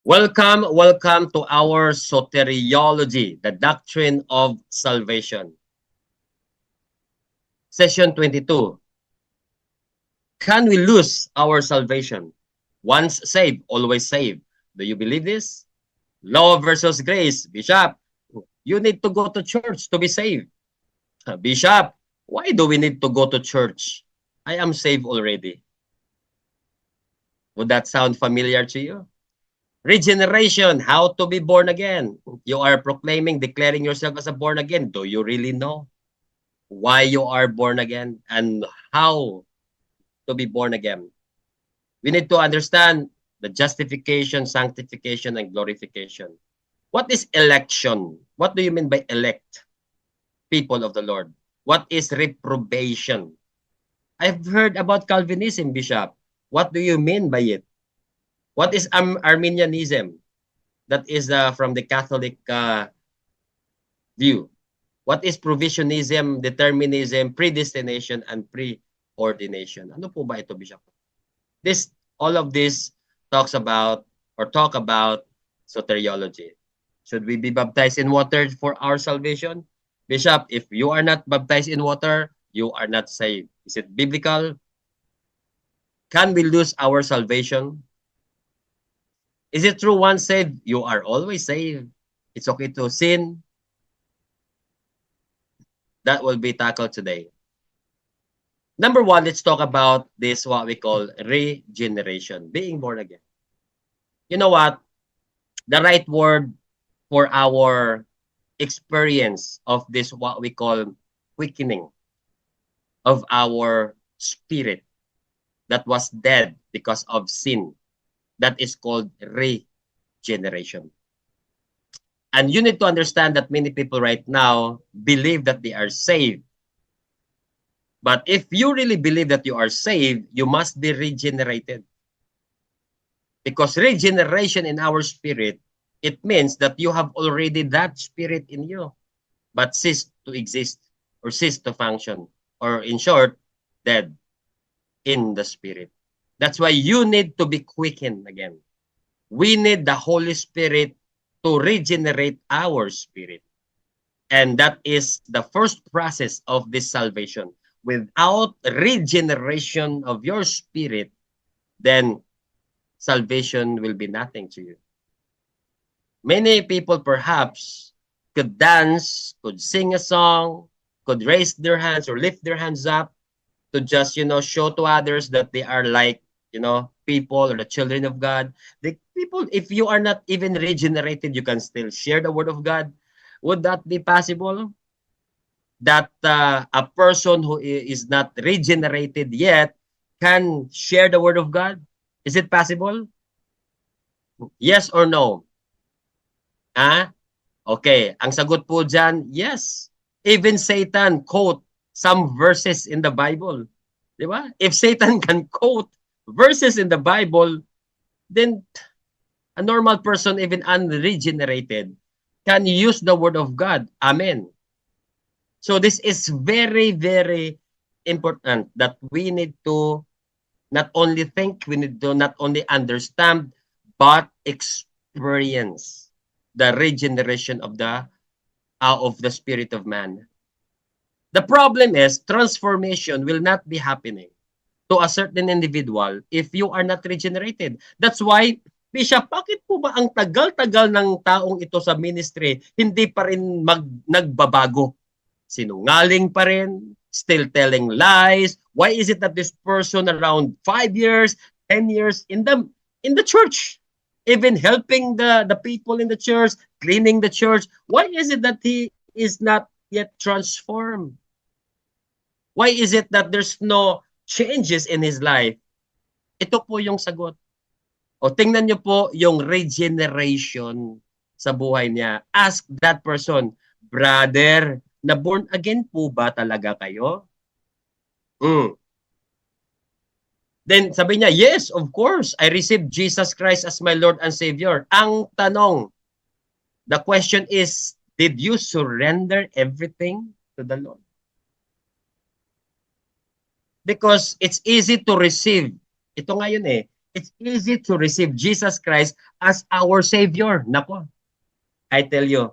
Welcome to our soteriology, the doctrine of salvation. Session 22. Can we lose our salvation? Once saved, always saved. Do you believe this? Law versus grace. Bishop, you need to go to church to be saved. Bishop, why do we need to go to church? I am saved already. Would that sound familiar to you? Regeneration, how to be born again. You are proclaiming, declaring yourself as a born again. Do you really know why you are born again and how to be born again? We need to understand the justification, sanctification, and glorification. What is election? What do you mean by elect? People of the Lord. What is reprobation? I've heard about Calvinism, Bishop. What do you mean by it? What is Arminianism? That is from the Catholic view. What is provisionism, determinism, predestination, and preordination? Ano po ba ito, Bishop? All of this talk about soteriology. Should we be baptized in water for our salvation? Bishop, if you are not baptized in water, you are not saved. Is it biblical? Can we lose our salvation? Is it true once saved, you are always saved? It's okay to sin? That will be tackled today. Number one, let's talk about this, what we call regeneration, being born again. You know what? The right word for our experience of this, what we call quickening of our spirit that was dead because of sin, that is called regeneration. And you need to understand that many people right now believe that they are saved. But if you really believe that you are saved, you must be regenerated. Because regeneration in our spirit, it means that you have already that spirit in you, but ceased to exist or ceased to function, or in short, dead in the spirit. That's why you need to be quickened again. We need the Holy Spirit to regenerate our spirit. And that is the first process of this salvation. Without regeneration of your spirit, then salvation will be nothing to you. Many people perhaps could dance, could sing a song, could raise their hands or lift their hands up to just, show to others that they are like, people or the children of God. The people, if you are not even regenerated, you can still share the word of God. Would that be possible? That a person who is not regenerated yet can share the word of God? Is it possible? Yes or no? Ah? Okay, ang sagot po dyan, yes. Even Satan quote some verses in the Bible. Di ba? If Satan can quote verses in the Bible, then a normal person, even unregenerated, can use the word of God. Amen. So this is very, very important that we need to not only think, we need to not only understand, but experience the regeneration of the spirit of man. The problem is transformation will not be happening to a certain individual if you are not regenerated. That's why, Bishop, bakit po ba ang tagal-tagal ng taong ito sa ministry hindi pa rin nagbabago? Sinungaling pa rin, still telling lies. Why is it that this person around 5 years, 10 years in the church, even helping the people in the church, cleaning the church, why is it that he is not yet transformed? Why is it that there's no changes in his life? Ito po yung sagot. O tingnan niyo po yung regeneration sa buhay niya. Ask that person, brother, na born again po ba talaga kayo? Then sabi niya, yes, of course, I received Jesus Christ as my Lord and Savior. Ang tanong, the question is, did you surrender everything to the Lord? Because it's easy to receive. Ito nga yun eh. It's easy to receive Jesus Christ as our Savior. Nako, I tell you,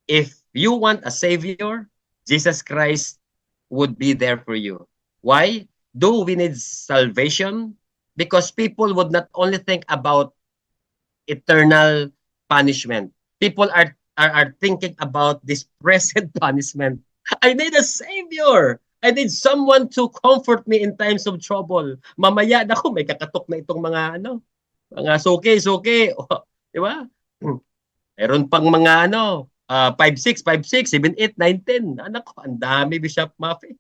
if you want a Savior, Jesus Christ would be there for you. Why? Do we need salvation? Because people would not only think about eternal punishment. People are thinking about this present punishment. I need a savior. I need someone to comfort me in times of trouble. Mamaya na may kakatok na itong mga suki. Oh, di ba? Meron pang mga 5-6, 5-6, 7-8, 9-10. Anak ko, ang dami, Bishop Maffei.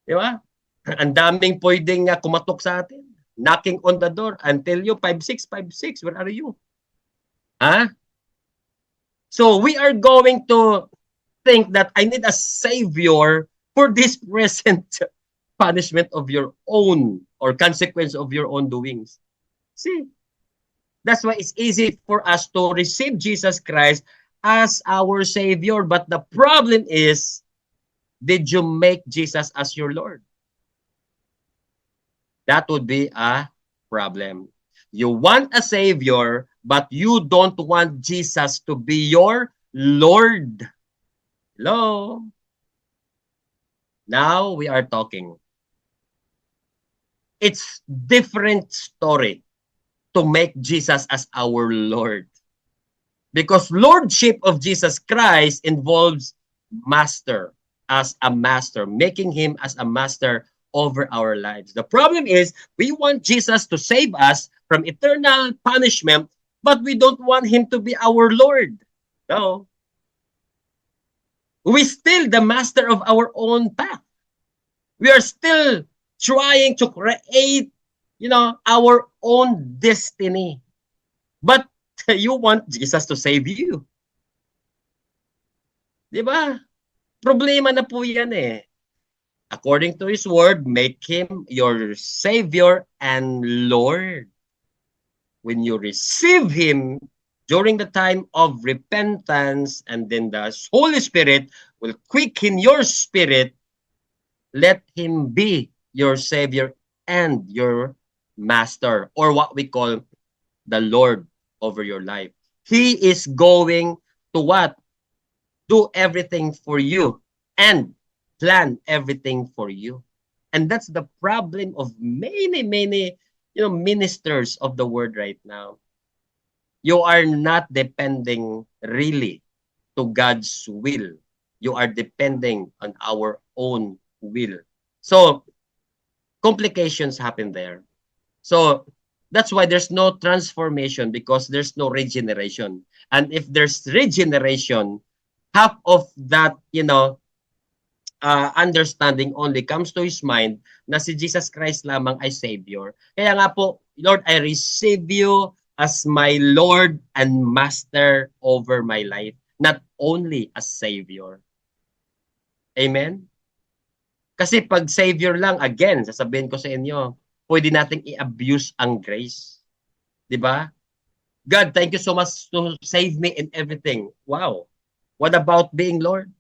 Di ba? Ang daming pwedeng kumatok sa atin. Knocking on the door until you 5-6, 5-6. Where are you? Huh? So we are going to think that I need a savior for this present punishment of your own or consequence of your own doings. See, that's why it's easy for us to receive Jesus Christ as our savior. But the problem is, did you make Jesus as your Lord? That would be a problem. You want a savior, but you don't want Jesus to be your Lord. Hello? Now we are talking. It's different story to make Jesus as our Lord. Because lordship of Jesus Christ involves master, as a master, making him as a master over our lives. The problem is we want Jesus to save us from eternal punishment, but we don't want him to be our Lord. No. We still the master of our own path. We are still trying to create, our own destiny. But you want Jesus to save you. Di ba? Problema na po yan eh. According to His word, make Him your Savior and Lord. When you receive Him during the time of repentance, and then the Holy Spirit will quicken your spirit, let Him be your Savior and your Master, or what we call the Lord over your life. He is going to what? Do everything for you and plan everything for you. And that's the problem of many, ministers of the word right now. You are not depending really to God's will. You are depending on our own will. So, complications happen there. So, that's why there's no transformation, because there's no regeneration. And if there's regeneration, half of that, understanding only comes to his mind na si Jesus Christ lamang ay Savior. Kaya nga po, Lord, I receive you as my Lord and Master over my life, not only as Savior. Amen? Kasi pag Savior lang, again, sasabihin ko sa inyo, pwede nating i-abuse ang grace. Di ba? God, thank you so much to save me in everything. Wow. What about being Lord?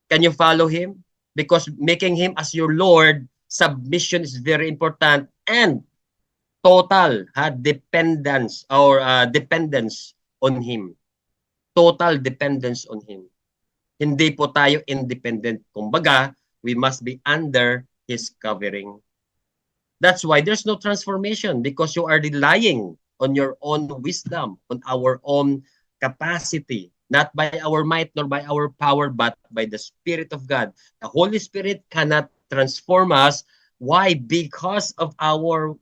Can you follow Him? Because making Him as your Lord, submission is very important, and total dependence or dependence on Him. Total dependence on Him. Hindi po tayo independent. Kumbaga, we must be under His covering. That's why there's no transformation, because you are relying on your own wisdom, on our own capacity, not by our might nor by our power, but by the Spirit of God. The Holy Spirit cannot transform us. Why? Because of our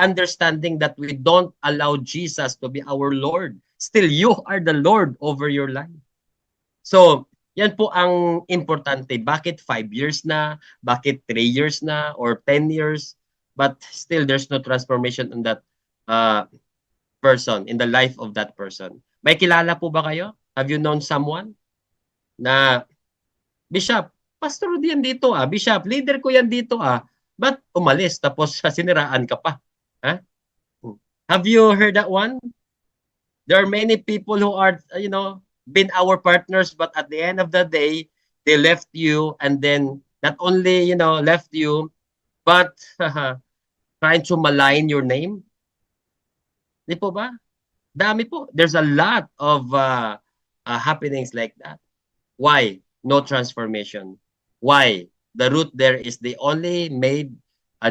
understanding that we don't allow Jesus to be our Lord. Still, you are the Lord over your life. So, yan po ang importante. Bakit 5 years na? Bakit 3 years na? Or 10 years? But still, there's no transformation in that person, in the life of that person. May kilala po ba kayo? Have you known someone na, Bishop, pastor yan dito Bishop, leader ko yan dito Ba't umalis tapos siniraan ka pa? Have you heard that one? There are many people who are, been our partners, but at the end of the day, they left you, and then not only, left you, but trying to malign your name. Di po ba? Dami po. There's a lot of happenings like that. Why? No transformation. Why? The root there is they only made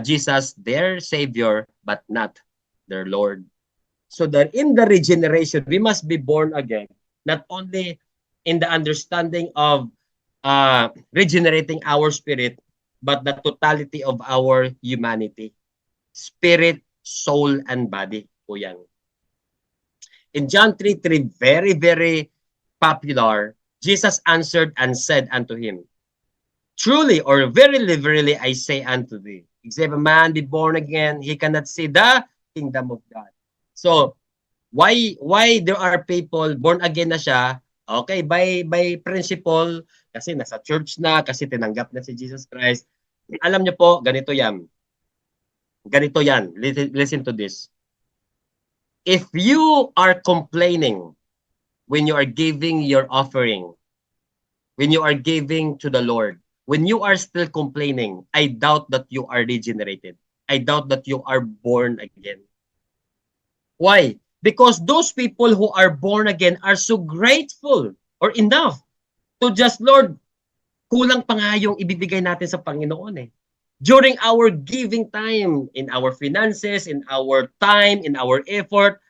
Jesus their Savior, but not their Lord. So that in the regeneration, we must be born again, not only in the understanding of regenerating our spirit, but the totality of our humanity. Spirit, soul, and body po yan. In John 3:3, very, very popular, Jesus answered and said unto him, truly or verily, verily, I say unto thee, except a man be born again, he cannot see the kingdom of God. So, why there are people born again na siya, okay, by principle, kasi nasa church na, kasi tinanggap na si Jesus Christ. Alam niyo po, ganito yan. Ganito yan. Listen to this. If you are complaining when you are giving your offering, when you are giving to the Lord, when you are still complaining, I doubt that you are regenerated. I doubt that you are born again. Why? Because those people who are born again are so grateful or enough to just, Lord, kulang pa nga yung ibibigay natin sa Panginoon eh. During our giving time, in our finances, in our time, in our effort,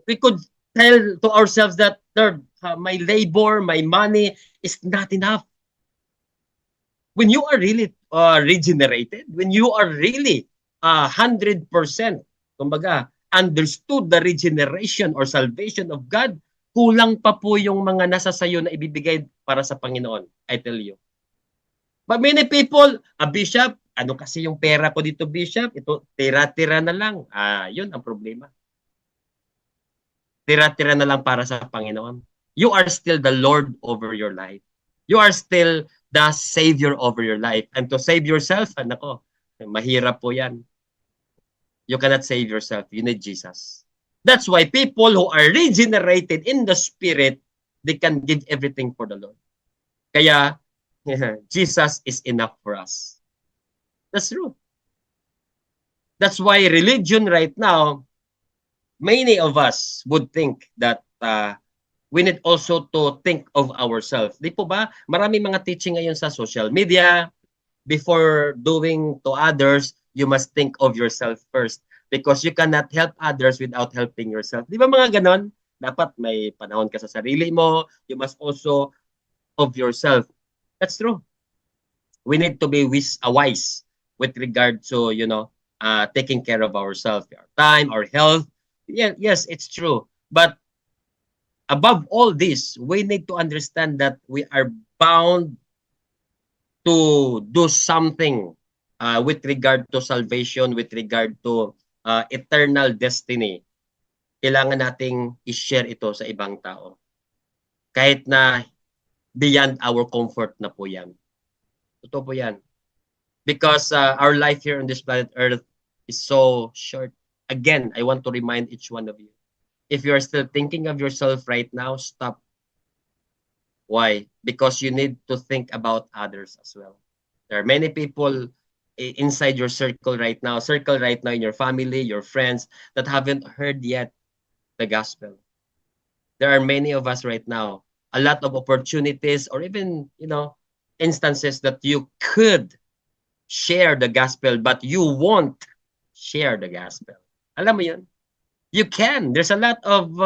we could tell to ourselves that, Lord, my labor, my money is not enough. When you are really regenerated, when you are really 100%, kumbaga, understood the regeneration or salvation of God, kulang pa po yung mga nasa sayo na ibibigay para sa Panginoon. I tell you. But many people, a bishop, ano kasi yung pera ko dito, bishop? Ito, tira-tira na lang. Yun ang problema. Tira-tira na lang para sa Panginoon. You are still the Lord over your life. You are still the Savior over your life. And to save yourself, nako, mahirap po yan. You cannot save yourself. You need Jesus. That's why people who are regenerated in the Spirit, they can give everything for the Lord. Kaya, Jesus is enough for us. That's true. That's why religion right now, many of us would think that we need also to think of ourselves. Di po ba? Maraming mga teaching ngayon sa social media. Before doing to others, you must think of yourself first. Because you cannot help others without helping yourself. Di ba mga ganon? Dapat may panahon ka sa sarili mo. You must also of yourself. That's true. We need to be wise with regard to, taking care of ourselves, our time, our health. Yeah, yes, it's true. But above all this, we need to understand that we are bound to do something with regard to salvation, with regard to eternal destiny. Kailangan nating i-share ito sa ibang tao. Kahit na beyond our comfort na po yan. Totoo po yan. Because our life here on this planet Earth is so short. Again, I want to remind each one of you. If you are still thinking of yourself right now, stop. Why? Because you need to think about others as well. There are many people inside your circle right now in your family, your friends, that haven't heard yet the gospel. There are many of us right now, a lot of opportunities or even, instances that you could share the gospel, but you won't share the gospel. Alam mo yun? You can. There's a lot of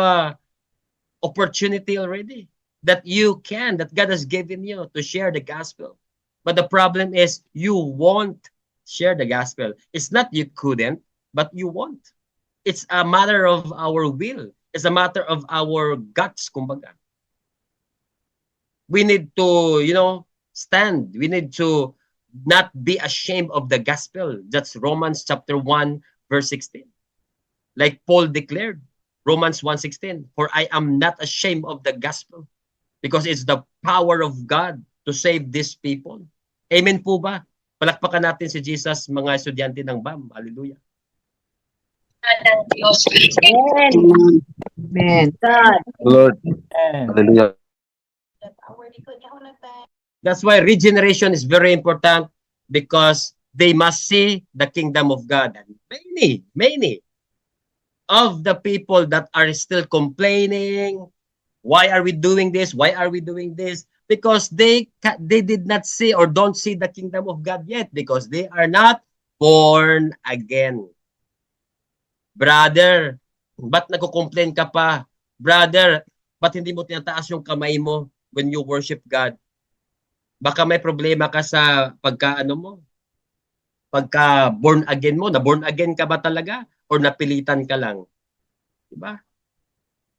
opportunity already that God has given you to share the gospel. But the problem is you won't share the gospel. It's not you couldn't, but you won't. It's a matter of our will. It's a matter of our guts, kumbaga. We need to, stand. We need to not be ashamed of the gospel. That's Romans chapter 1, verse 16. Like Paul declared, Romans 1:16, for I am not ashamed of the gospel because it's the power of God to save these people. Amen po ba? Palakpakan natin si Jesus, mga estudyante ng BAM. Hallelujah. Amen. Amen. God. Lord. Hallelujah. That's why regeneration is very important because they must see the kingdom of God. And many of the people that are still complaining, why are we doing this? Why are we doing this? Because they did not see or don't see the kingdom of God yet because they are not born again. Brother, ba't nagko-complain ka pa? Brother, ba't hindi mo tinataas yung kamay mo when you worship God? Baka may problema ka sa pagka born again mo. Na born again ka ba talaga? Or napilitan ka lang? Diba?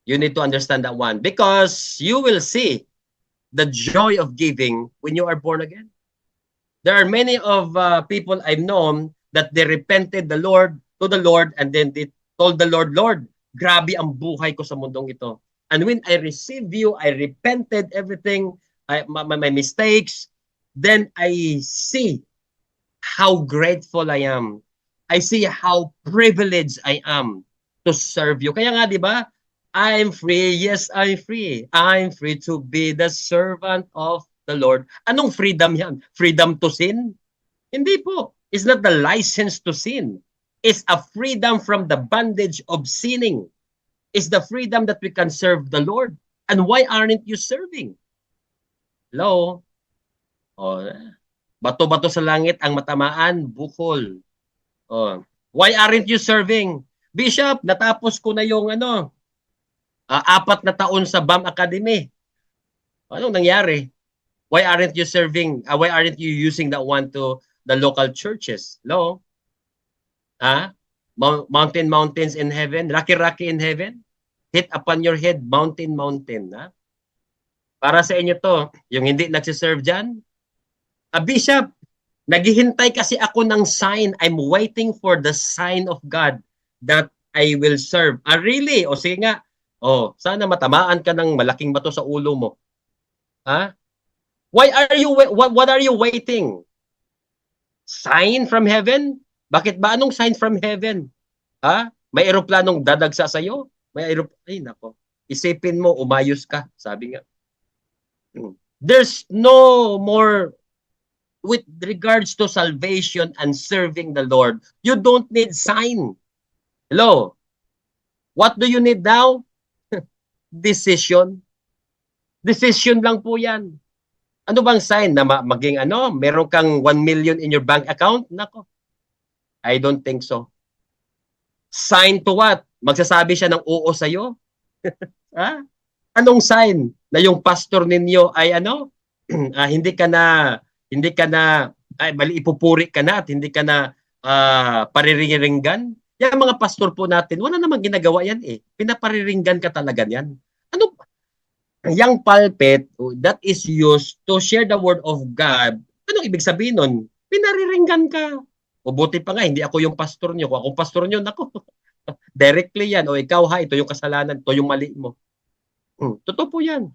You need to understand that one. Because you will see the joy of giving when you are born again. There are many of people I've known that they repented to the Lord and then they told the Lord, Lord, grabe ang buhay ko sa mundong ito. And when I received you, I repented everything, my mistakes, then I see how grateful I am. I see how privileged I am to serve you. Kaya nga, di ba? I'm free. Yes, I'm free. I'm free to be the servant of the Lord. Anong freedom yan? Freedom to sin? Hindi po. It's not the license to sin. It's a freedom from the bondage of sinning. It's the freedom that we can serve the Lord. And why aren't you serving? Hello? Oh, bato-bato sa langit ang matamaan, bukol. Oh. Why aren't you serving? Bishop, natapos ko na yung 4 na taon sa BAM Academy. Anong nangyari? Why aren't you serving? Why aren't you using that one to the local churches? Hello? Mountains in heaven, rocky in heaven, hit upon your head, mountain. Para sa inyo to, yung hindi nagsiserve dyan. Bishop, naghihintay kasi ako ng sign. I'm waiting for the sign of God that I will serve. Really? O sige nga. Sana matamaan ka ng malaking bato sa ulo mo. What are you waiting? Sign from heaven? Bakit ba? Anong sign from heaven? May eroplanong dadagsa sa'yo? Ay, nako. Isipin mo, umayos ka. Sabi nga. There's no more with regards to salvation and serving the Lord. You don't need sign. Hello? What do you need now? Decision. Decision lang po yan. Ano bang sign na maging meron kang 1 million in your bank account? Nako. I don't think so. Sign to what? Magsasabi siya ng oo sa'yo? Anong sign na yung pastor ninyo ay hindi ka na ipupuri ka na at hindi ka na paririringgan? Yung mga pastor po natin, wala namang ginagawa yan eh. Pinapariringgan ka talaga yan. Yung pulpit that is used to share the word of God, anong ibig sabihin nun? Pinariringgan ka. O buti pa nga, hindi ako yung pastor nyo. Kung akong pastor nyo, nako, directly yan. O ikaw ito yung kasalanan, ito yung mali mo. Totoo po yan.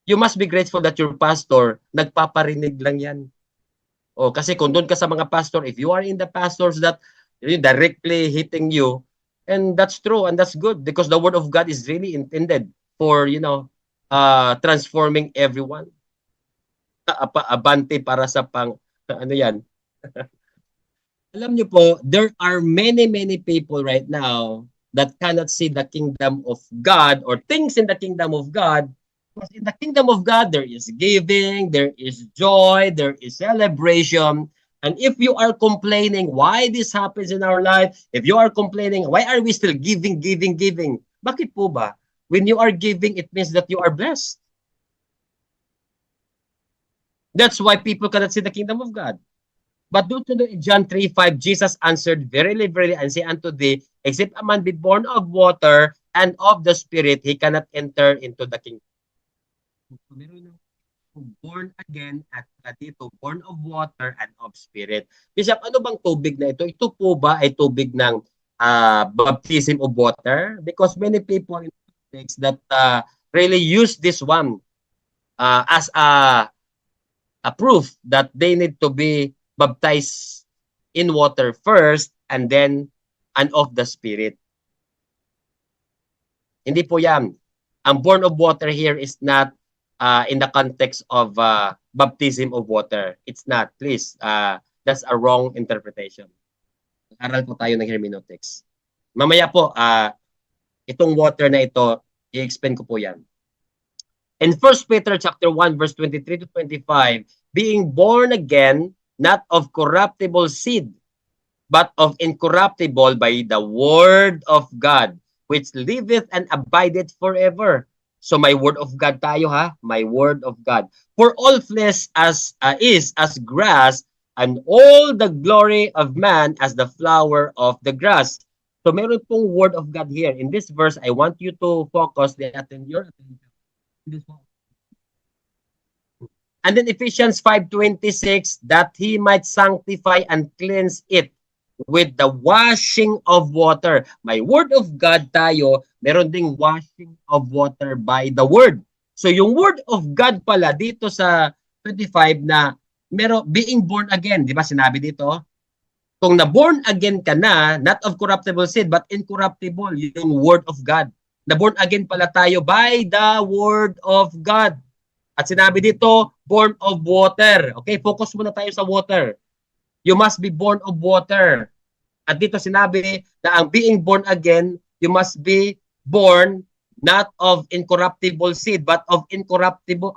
You must be grateful that your pastor, nagpaparinig lang yan. Kasi kung doon ka sa mga pastor, if you are in the pastors that directly hitting you, and that's true and that's good because the word of God is really intended for, transforming everyone. Abante para sa yan. Alam niyo po, there are many people right now that cannot see the kingdom of God or things in the kingdom of God. Because in the kingdom of God, there is giving, there is joy, there is celebration. And if you are complaining why this happens in our life, if you are complaining, why are we still giving? Bakit po ba? When you are giving, it means that you are blessed. That's why people cannot see the kingdom of God. But due to John 3:5, Jesus answered, Verily, verily, I say unto thee, except a man be born of water and of the Spirit, he cannot enter into the kingdom. Born again at dito, born of water and of Spirit. Bishop, ano bang tubig na ito? Ito po ba ay tubig ng baptism of water? Because many people in that really use this one as a proof that they need to be baptized in water first and then and of the Spirit. Hindi po yan. Ang born of water here is not in the context of baptism of water. It's not. Please, that's a wrong interpretation. Aral po tayo ng hermeneutics. Mamaya po, itong water na ito, i-explain ko po yan. In 1 Peter chapter 1, verse 23 to 25, being born again, not of corruptible seed, but of incorruptible by the word of God, which liveth and abideth forever. So may word of God tayo ha, may word of God. For all flesh is as grass, and all the glory of man as the flower of the grass. So meron pong word of God here. In this verse, I want you to focus your attention. And then Ephesians 5:26, that he might sanctify and cleanse it with the washing of water. May word of God tayo, meron ding washing of water by the word. So yung word of God pala dito sa 25 na meron being born again, di ba sinabi dito? Kung na-born again ka na, not of corruptible seed, but incorruptible, yung word of God. Na-born again pala tayo by the word of God. At sinabi dito, born of water. Okay, focus muna tayo sa water. You must be born of water. At dito sinabi na ang being born again, you must be born not of incorruptible seed, but of incorruptible,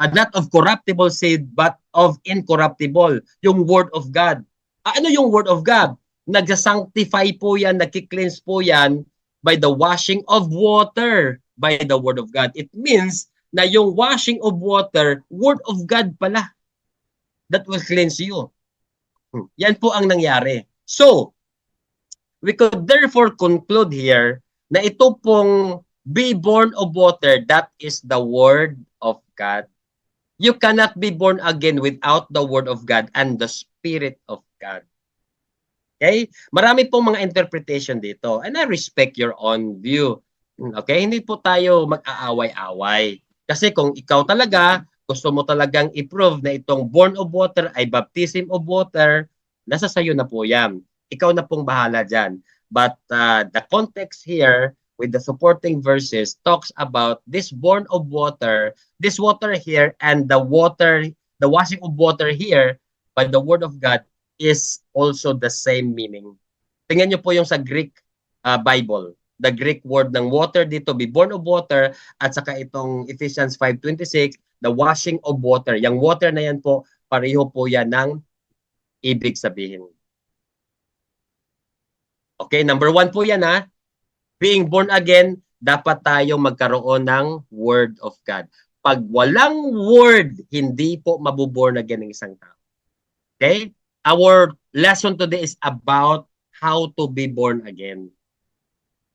not of corruptible seed, but of incorruptible. Yung word of God. Ano yung word of God? Nagsasanctify po yan, nagki-cleanse po yan by the washing of water by the word of God. It means na yung washing of water, word of God pala, that will cleanse you. Yan po ang nangyari. So, we could therefore conclude here na ito pong be born of water, that is the word of God. You cannot be born again without the word of God and the Spirit of God. Okay? Marami pong mga interpretation dito, and I respect your own view. Okay? Hindi po tayo mag-aaway-away. Kasi kung ikaw talaga, gusto mo talagang i-prove na itong born of water ay baptism of water, nasa sayo na po yan. Ikaw na pong bahala dyan. But the context here with the supporting verses talks about this born of water, this water here, and the water, the washing of water here by the word of God is also the same meaning. Tingnan nyo po yung sa Greek Bible. The Greek word ng water dito, be born of water, at saka itong Ephesians 5:26, the washing of water. Yung water na yan po, pareho po yan ng ibig sabihin. Okay, number 1 po yan ha. Being born again, dapat tayo magkaroon ng word of God. Pag walang word, hindi po mabuborn again ng isang tao. Okay? Our lesson today is about how to be born again.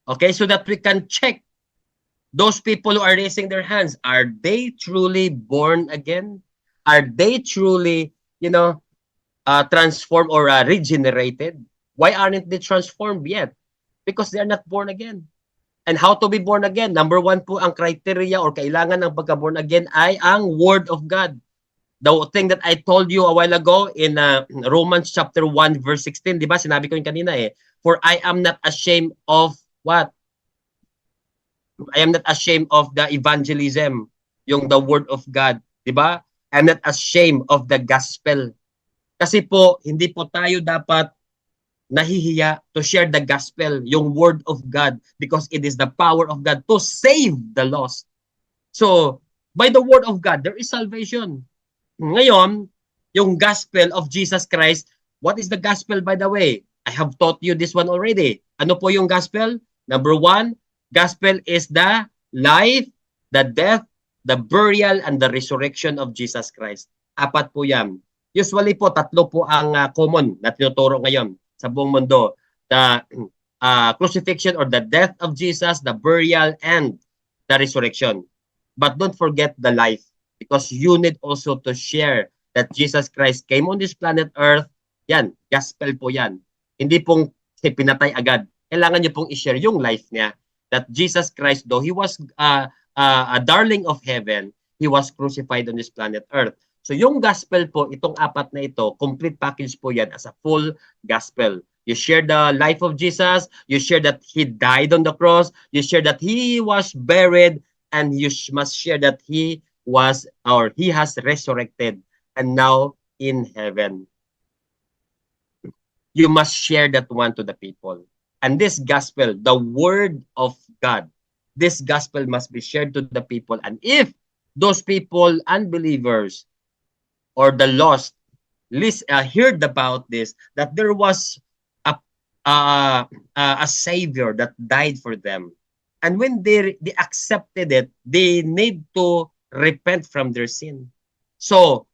Okay, so that we can check those people who are raising their hands. Are they truly born again? Are they truly, transformed or regenerated? Why aren't they transformed yet? Because they are not born again. And how to be born again? Number 1 po, ang criteria or kailangan ng pagka-born again ay ang Word of God. The thing that I told you a while ago in Romans chapter 1 verse 16, di ba? Sinabi ko yung kanina For I am not ashamed of what? I am not ashamed of the evangelism, yung the word of God, di ba? I'm not ashamed of the gospel. Kasi po, hindi po tayo dapat nahihiya to share the gospel, yung word of God, because it is the power of God to save the lost. So, by the word of God, there is salvation. Ngayon, yung gospel of Jesus Christ, what is the gospel by the way? I have taught you this one already. Ano po yung gospel? Number 1, gospel is the life, the death, the burial, and the resurrection of Jesus Christ. 4 po yan. Usually po, 3 po ang common na tinuturo ngayon sa buong mundo. The crucifixion or the death of Jesus, the burial, and the resurrection. But don't forget the life, because you need also to share that Jesus Christ came on this planet Earth. Yan, gospel po yan. Hindi pong pinatay agad. Kailangan nyo pong i-share yung life niya. That Jesus Christ, though he was a darling of heaven, he was crucified on this planet Earth. So yung gospel po, itong 4 na ito, complete package po yan as a full gospel. You share the life of Jesus, you share that he died on the cross, you share that he was buried, and you must share that he was or he has resurrected and now in heaven. You must share that one to the people. And this gospel, the word of God, this gospel must be shared to the people. And if those people, unbelievers or the lost, heard about this, that there was a savior that died for them, and when they accepted it, they need to repent from their sin. So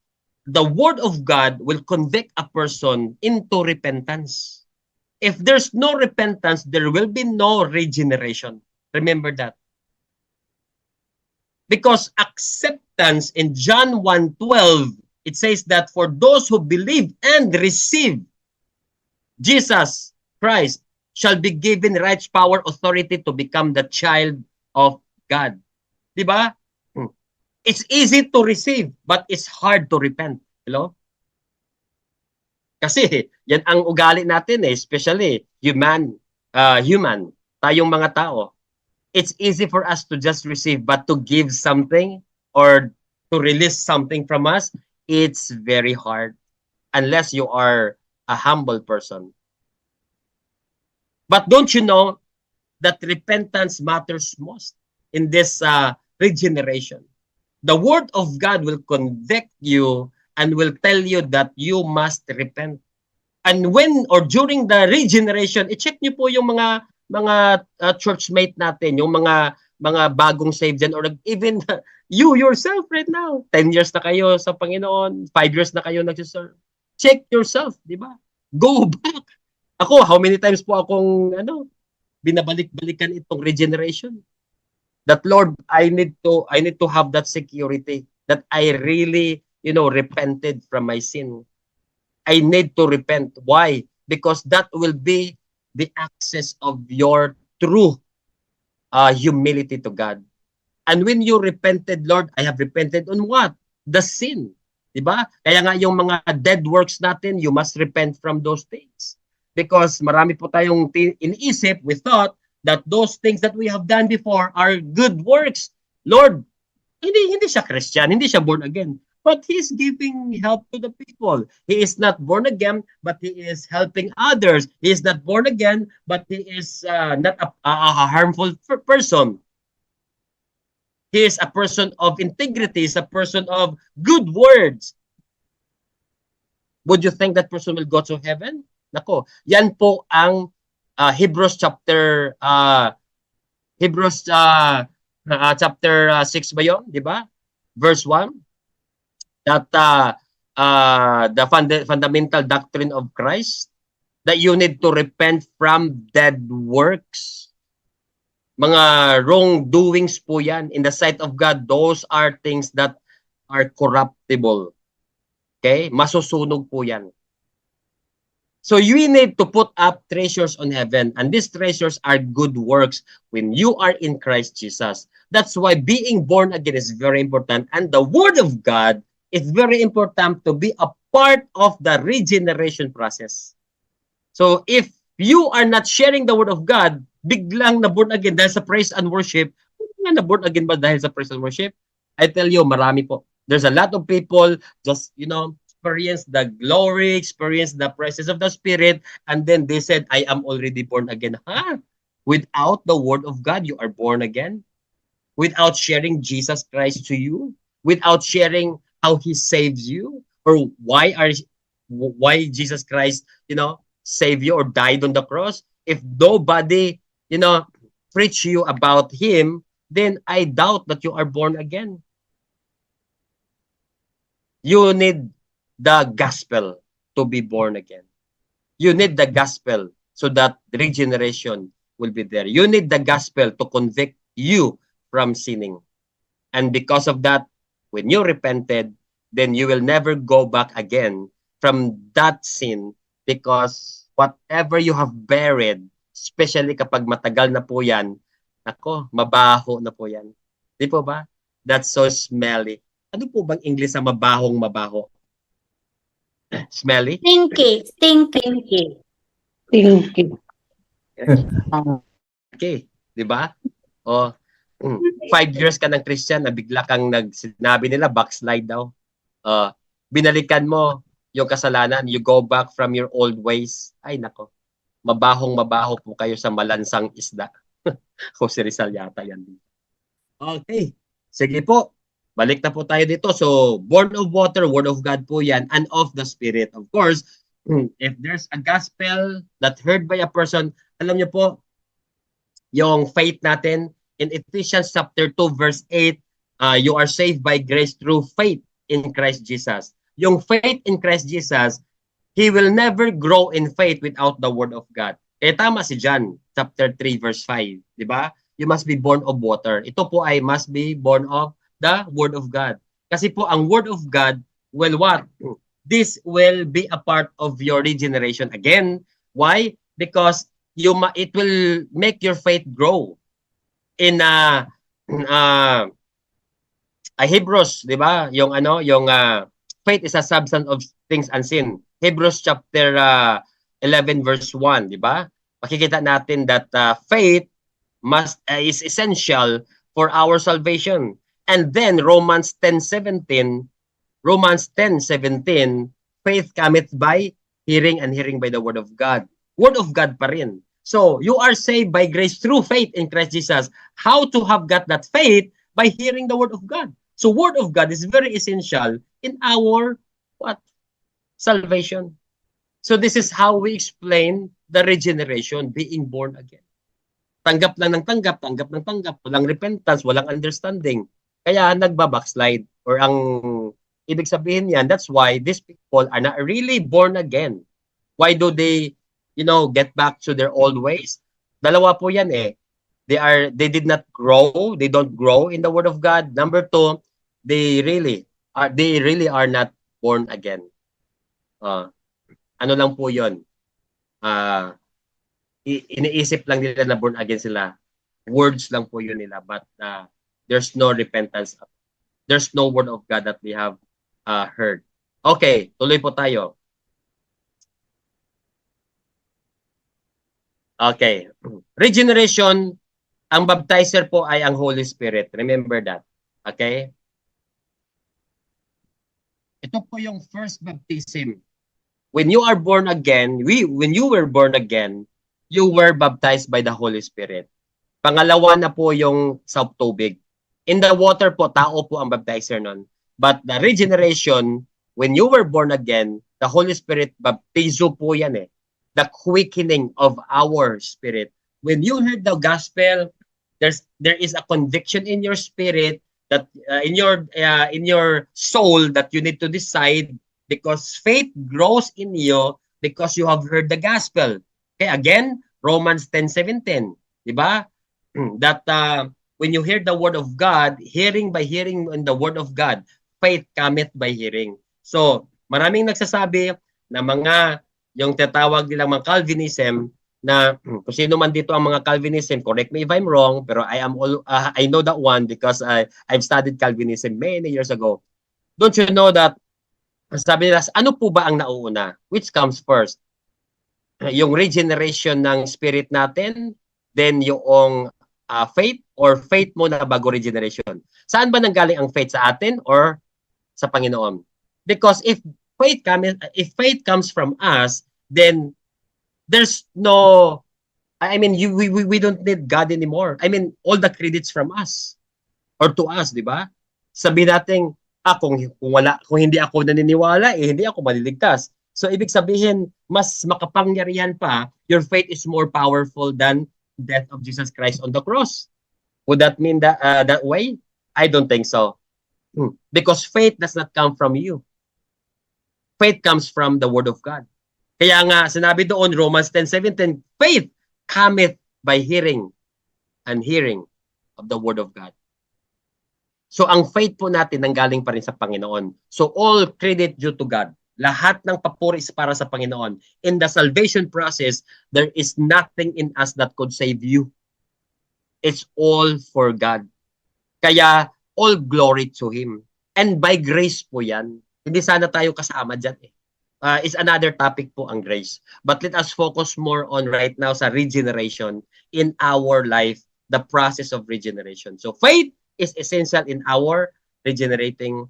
the word of God will convict a person into repentance. If there's no repentance, there will be no regeneration. Remember that. Because acceptance in John 1:12, it says that for those who believe and receive Jesus Christ shall be given rights, power, authority to become the child of God. Diba? It's easy to receive, but it's hard to repent. Hello? Kasi yan ang ugali natin especially human, tayong mga tao. It's easy for us to just receive, but to give something or to release something from us, it's very hard unless you are a humble person. But don't you know that repentance matters most in this regeneration? The word of God will convict you and will tell you that you must repent. And when or during the regeneration, i-check niyo po yung mga churchmate natin, yung mga bagong saved dyan, or even you yourself right now, 10 years na kayo sa Panginoon, 5 years na kayo nagsiserve. Check yourself, di ba? Go back. Ako, how many times po akong binabalik-balikan itong regeneration? That Lord, I need to have that security that I really, repented from my sin. I need to repent. Why? Because that will be the access of your true humility to God. And when you repented, Lord, I have repented on what? The sin. Diba? Kaya nga yung mga dead works natin, you must repent from those things. Because marami po tayong iniisip, we thought that those things that we have done before are good works. Lord, hindi siya Christian, hindi siya born again. But he's giving help to the people. He is not born again, but he is helping others. He is not born again, but he is not a harmful person. He is a person of integrity. He is a person of good words. Would you think that person will go to heaven? Nako, yan po ang Hebrews chapter chapter 6 ba yun? Di ba? Verse 1. That the fundamental doctrine of Christ, that you need to repent from dead works. Mga wrongdoings po yan. In the sight of God, those are things that are corruptible. Okay? Masusunog po yan. So you need to put up treasures on heaven, and these treasures are good works when you are in Christ Jesus. That's why being born again is very important, and the Word of God is very important to be a part of the regeneration process. So if you are not sharing the Word of God, biglang na born again dahil sa praise and worship, na born again ba dahil sa praise and worship? I tell you, marami po. There's a lot of people just, experience the glory, experience the presence of the Spirit, and then they said, I am already born again. Huh? Without the Word of God, you are born again? Without sharing Jesus Christ to you? Without sharing how He saves you? Or why Jesus Christ, saved you or died on the cross? If nobody, preach you about Him, then I doubt that you are born again. You need the gospel to be born again. You need the gospel so that regeneration will be there. You need the gospel to convict you from sinning. And because of that, when you repented, then you will never go back again from that sin, because whatever you have buried, especially kapag matagal na po yan, mabaho na po yan. Di po ba? That's so smelly. Ano po bang English sa mabahong mabaho? Smelly? Stinky. Stinky. Okay, di ba? O, 5 years ka ng Christian, na bigla kang sinabi nila, backslide daw. Binalikan mo yung kasalanan, you go back from your old ways. Ay, nako. Mabahong-mabaho po kayo sa malansang isda. Jose Rizal yata yan. Okay. Sige po. Balik na po tayo dito. So, born of water, word of God po yan, and of the Spirit. Of course, if there's a gospel that heard by a person, alam niyo po, yung faith natin, in Ephesians chapter 2, verse 8, you are saved by grace through faith in Christ Jesus. Yung faith in Christ Jesus, he will never grow in faith without the word of God. Kaya tama si John, chapter 3, verse 5. Di ba? You must be born of water. Ito po ay must be born of the word of God. Kasi po ang word of God will what? This will be a part of your regeneration again. Why? Because it will make your faith grow. In Hebrews, 'di ba? Yung faith is a substance of things unseen. Hebrews chapter 11 verse 1, 'di ba? Makikita natin that faith is essential for our salvation. And then Romans 10:17, faith cometh by hearing, and hearing by the word of God. Word of God pa rin. So, you are saved by grace through faith in Christ Jesus. How to have got that faith? By hearing the word of God. So, word of God is very essential in our salvation. So, this is how we explain the regeneration, being born again. Tanggap lang ng tanggap, walang repentance, walang understanding. Kaya nagbabackslide, or ang ibig sabihin yan, that's why these people are not really born again. Why do they, get back to their old ways? Dalawa po yan eh. They did not grow, they don't grow in the word of God. Number two, they really are not born again. Ano lang po yun? Iniisip lang nila na born again sila. Words lang po yun nila, but there's no repentance. There's no word of God that we have heard. Okay, tuloy po tayo. Okay. Regeneration, ang baptizer po ay ang Holy Spirit. Remember that. Okay? Ito po yung first baptism. When you are born again, when you were born again, you were baptized by the Holy Spirit. Pangalawa na po yung sa tubig. In the water po, tao po ang baptizer nun. But the regeneration, when you were born again, the Holy Spirit, baptizo po yan eh. The quickening of our spirit. When you heard the gospel, there is a conviction in your spirit, that in your soul, that you need to decide, because faith grows in you because you have heard the gospel. Okay, again, Romans 10:17, di ba? That when you hear the word of God, hearing by hearing in the word of God, faith cometh by hearing. So, maraming nagsasabi na yung tatawag nilang mga Calvinism, na kung sino man dito ang mga Calvinism, correct me if I'm wrong, pero I know that one because I've studied Calvinism many years ago. Don't you know that, sabi nila, ano po ba ang nauuna? Which comes first? Yung regeneration ng spirit natin, then yung faith, or faith mo na bago regeneration? Saan ba nanggaling ang faith, sa atin or sa Panginoon? Because if faith comes from us, then there's no, we don't need God anymore. All the credits from us or to us, di ba? Sabi natin, kung hindi ako naniniwala, hindi ako maliligtas. So ibig sabihin, mas makapangyarihan pa, your faith is more powerful than death of Jesus Christ on the cross. Would that mean that way? I don't think so. Because faith does not come from you. Faith comes from the word of God. Kaya nga, sinabi doon, Romans 10:17, faith cometh by hearing, and hearing of the word of God. So, ang faith po natin nanggaling pa rin sa Panginoon. So, all credit due to God. Lahat ng papuri is para sa Panginoon. In the salvation process, there is nothing in us that could save you. It's all for God. Kaya, all glory to Him. And by grace po yan. Hindi sana tayo kasama dyan eh. Is another topic po ang grace. But let us focus more on right now sa regeneration in our life, the process of regeneration. So faith is essential in our regenerating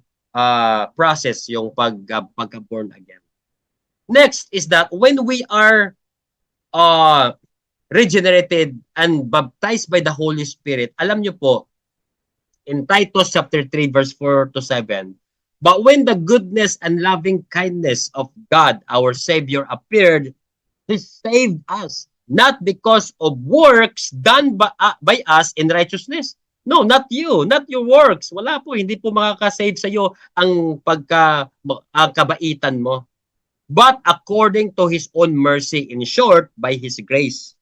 process, yung pagka-born again. Next is that when we are regenerated and baptized by the Holy Spirit, alam nyo po, in Titus chapter 3 verse 4 to 7, but when the goodness and loving kindness of God, our Savior, appeared, He saved us, not because of works done by us in righteousness. No, not you, not your works. Wala po, hindi po makakasave sa iyo ang kabaitan mo. But according to His own mercy, in short, by His grace,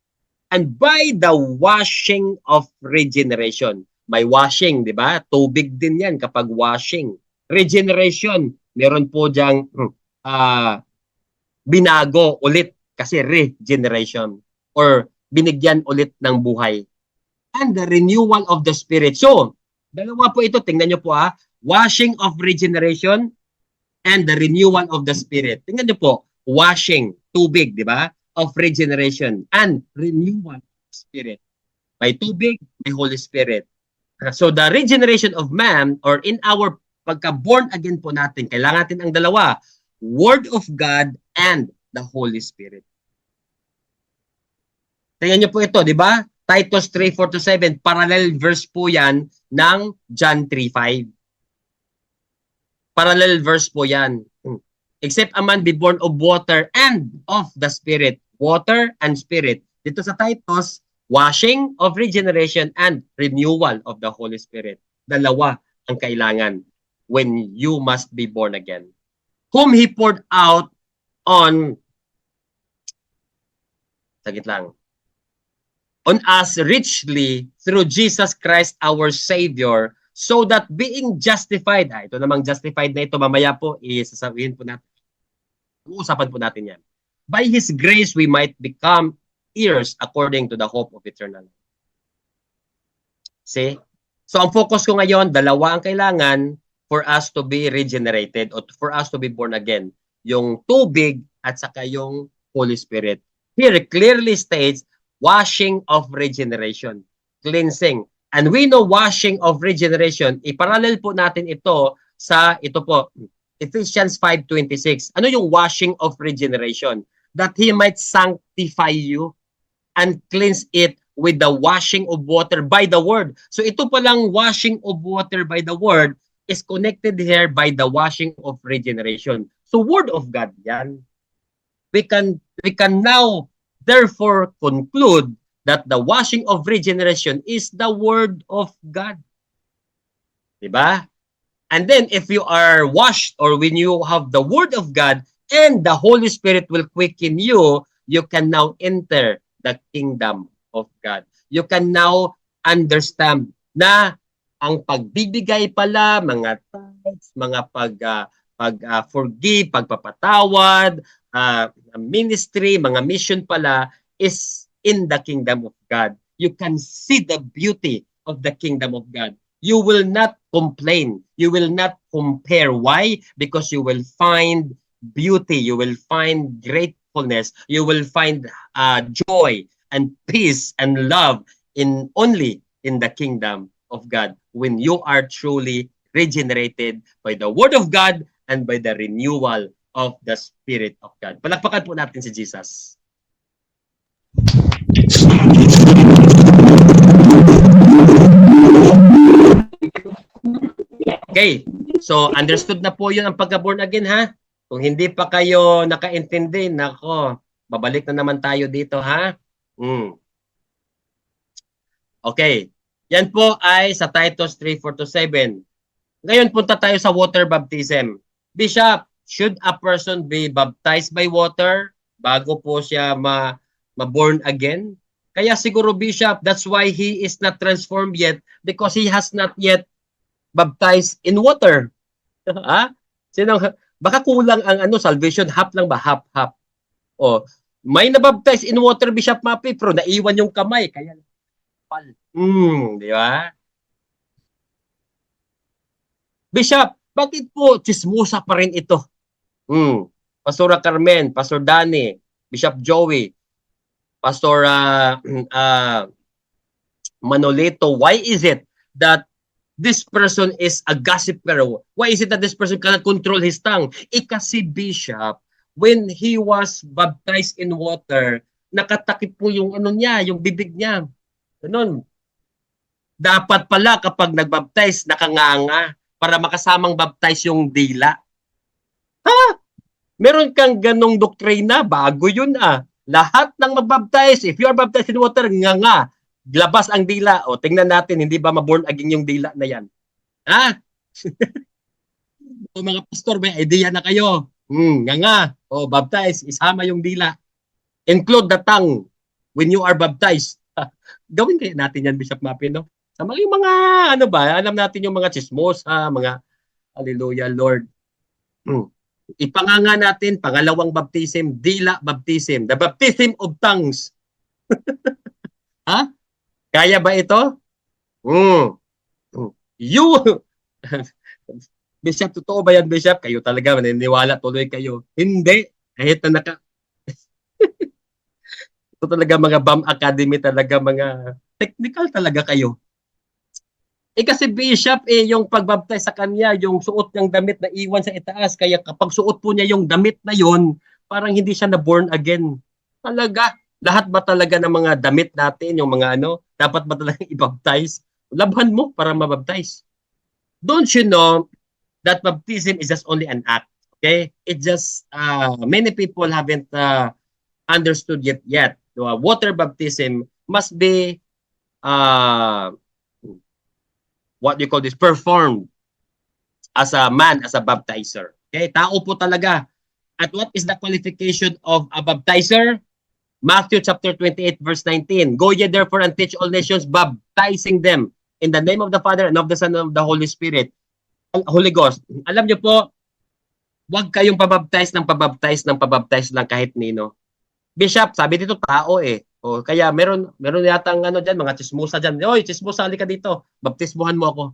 and by the washing of regeneration. May washing, di ba? Tubig din yan kapag washing. Regeneration, meron po diyang binago ulit kasi regeneration or binigyan ulit ng buhay. And the renewal of the Spirit. So, dalawa po ito. Tingnan nyo po washing of regeneration and the renewal of the Spirit. Tingnan nyo po, washing, tubig, di ba? Of regeneration and renewal of the Spirit. May tubig, may Holy Spirit. So, the regeneration of man or in our pagka-born again po natin, kailangan natin ang dalawa, Word of God and the Holy Spirit. Tingnan nyo po ito, di ba? Titus 3:4-7, parallel verse po yan ng John 3:5. Parallel verse po yan. Except a man be born of water and of the Spirit. Water and Spirit. Dito sa Titus, washing of regeneration and renewal of the Holy Spirit. Dalawa ang kailangan when you must be born again. Whom He poured out on, sagit lang, on us richly through Jesus Christ our Savior, so that being justified, ito namang justified na ito, mamaya po, isasabihin po natin, uusapan po natin yan. By His grace, we might become heirs according to the hope of eternal life. See? So, ang focus ko ngayon, dalawa ang kailangan for us to be regenerated or for us to be born again. Yung tubig at saka yung Holy Spirit. Here, it clearly states, washing of regeneration, cleansing. And we know washing of regeneration, iparallel po natin ito sa, ito po, Ephesians 5:26. Ano yung washing of regeneration? That He might sanctify you and cleanse it with the washing of water by the Word. So ito palang washing of water by the Word is connected here by the washing of regeneration. So Word of God yan. We can now therefore conclude that the washing of regeneration is the Word of God. Diba? And then if you are washed or when you have the Word of God and the Holy Spirit will quicken you, you can now enter the kingdom of God. You can now understand na ang pagbibigay pala, mga tithes, mga forgive, pagpapatawad, ministry, mga mission pala is in the kingdom of God. You can see the beauty of the kingdom of God. You will not complain. You will not compare. Why? Because you will find beauty. You will find gratefulness. You will find joy and peace and love only in the kingdom of God when you are truly regenerated by the Word of God and by the renewal of the Spirit of God. Palakpakan po natin si Jesus. Okay, so understood na po yun ang pagka-born again ha? Kung hindi pa kayo nakaintindi, nako, babalik na naman tayo dito ha? Okay, yan po ay sa Titus 3:4-7. Ngayon punta tayo sa water baptism. Bishop, should a person be baptized by water bago po siya ma-born again? Kaya siguro Bishop, that's why he is not transformed yet because he has not yet baptized in water. Ha? Baka kulang ang salvation, half lang ba? Half. O, may nabaptize in water, Bishop Mapi, pero naiwan yung kamay. Kaya, di ba? Bishop, bakit po chismosa pa rin ito? Pastor Carmen, Pastor Danny, Bishop Joey, Pastor Manolito, why is it that this person is a gossiper? Why is it that this person cannot control his tongue? Kasi Bishop, when he was baptized in water, nakatakip po yung ano niya, yung bibig niya. Ganun. Dapat pala kapag nagbaptize, nakanganga para makasamang baptize yung dila. Ha? Meron kang ganong doktrina, bago yun ah. Lahat ng magbaptize, if you are baptized in water, nga, labas ang dila. O, tingnan natin, hindi ba maborn again yung dila na yan? Ha? O mga pastor, may idea na kayo. Nga. O, baptize, isama yung dila. Include the tongue when you are baptized. Gawin kaya natin yan, Bishop Mapin, no? Sa mga, yung mga, ano ba, alam natin yung mga chismos, mga, hallelujah, Lord. Ipanganga natin, pangalawang baptism, dila baptism, the baptism of tongues. Ha? Kaya ba ito? You, Bishop, totoo ba yan, Bishop? Kayo talaga, maniniwala tuloy kayo. Hindi. Kahit na ito talaga mga BAM Academy, talaga mga technical talaga kayo. Kasi Bishop, yung pagbaptize sa kanya, yung suot niyang damit na iwan sa itaas, kaya kapag suot po niya yung damit na yon, parang hindi siya na born again. Talaga, lahat ba talaga ng mga damit natin, yung mga ano, dapat ba talaga i-baptize? Labhan mo para mabaptize. Don't you know that baptism is just only an act? Okay? It just, many people haven't understood yet. Water baptism must be what you call this, performed as a man, as a baptizer. Okay? Tao po talaga. At what is the qualification of a baptizer? Matthew chapter 28 verse 19. Go ye therefore and teach all nations, baptizing them in the name of the Father and of the Son and of the Holy Spirit. Holy Ghost. Alam niyo po, huwag kayong pabaptize lang kahit nino. Bishop, sabi dito tao eh. O, kaya meron yatang ano diyan, mga chismosa diyan. Oy, chismosa, halika dito. Baptismuhan mo ako.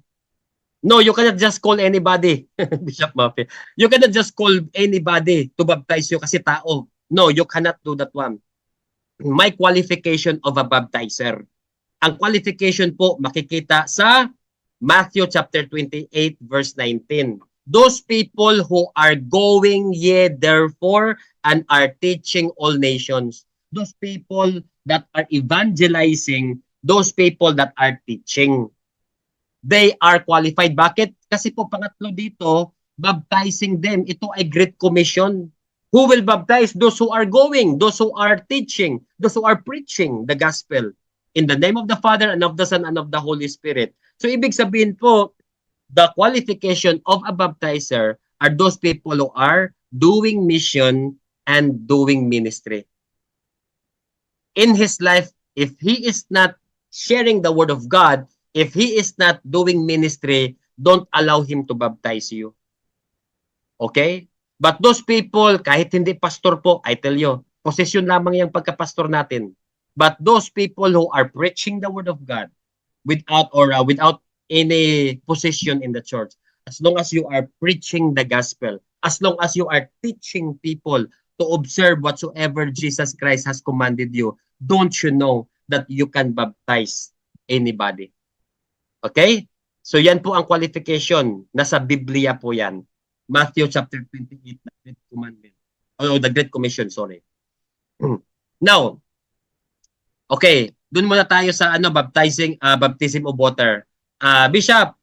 No, you cannot just call anybody. Bishop Mafe. You cannot just call anybody to baptize you kasi tao. No, you cannot do that one. My qualification of a baptizer. Ang qualification po makikita sa Matthew chapter 28 verse 19. Those people who are going ye therefore and are teaching all nations. Those people that are evangelizing, those people that are teaching. They are qualified. Bakit? Kasi po pangatlo dito, baptizing them. Ito ay Great Commission. Who will baptize? Those who are going, those who are teaching, those who are preaching the gospel in the name of the Father and of the Son and of the Holy Spirit. So ibig sabihin po, the qualification of a baptizer are those people who are doing mission and doing ministry. In his life, if he is not sharing the word of God, if he is not doing ministry, don't allow him to baptize you. Okay? But those people, kahit hindi pastor po, I tell you, posisyon lamang yung pagkapastor natin. But those people who are preaching the word of God without any position in the church, as long as you are preaching the gospel, as long as you are teaching people to observe whatsoever Jesus Christ has commanded you, don't you know that you can baptize anybody? Okay? So yan po ang qualification. Nasa Biblia po yan. Matthew chapter 28, the Great Commandment. Oh, the Great Commission, sorry. Now, okay, dun muna tayo sa baptism of water. Bishop,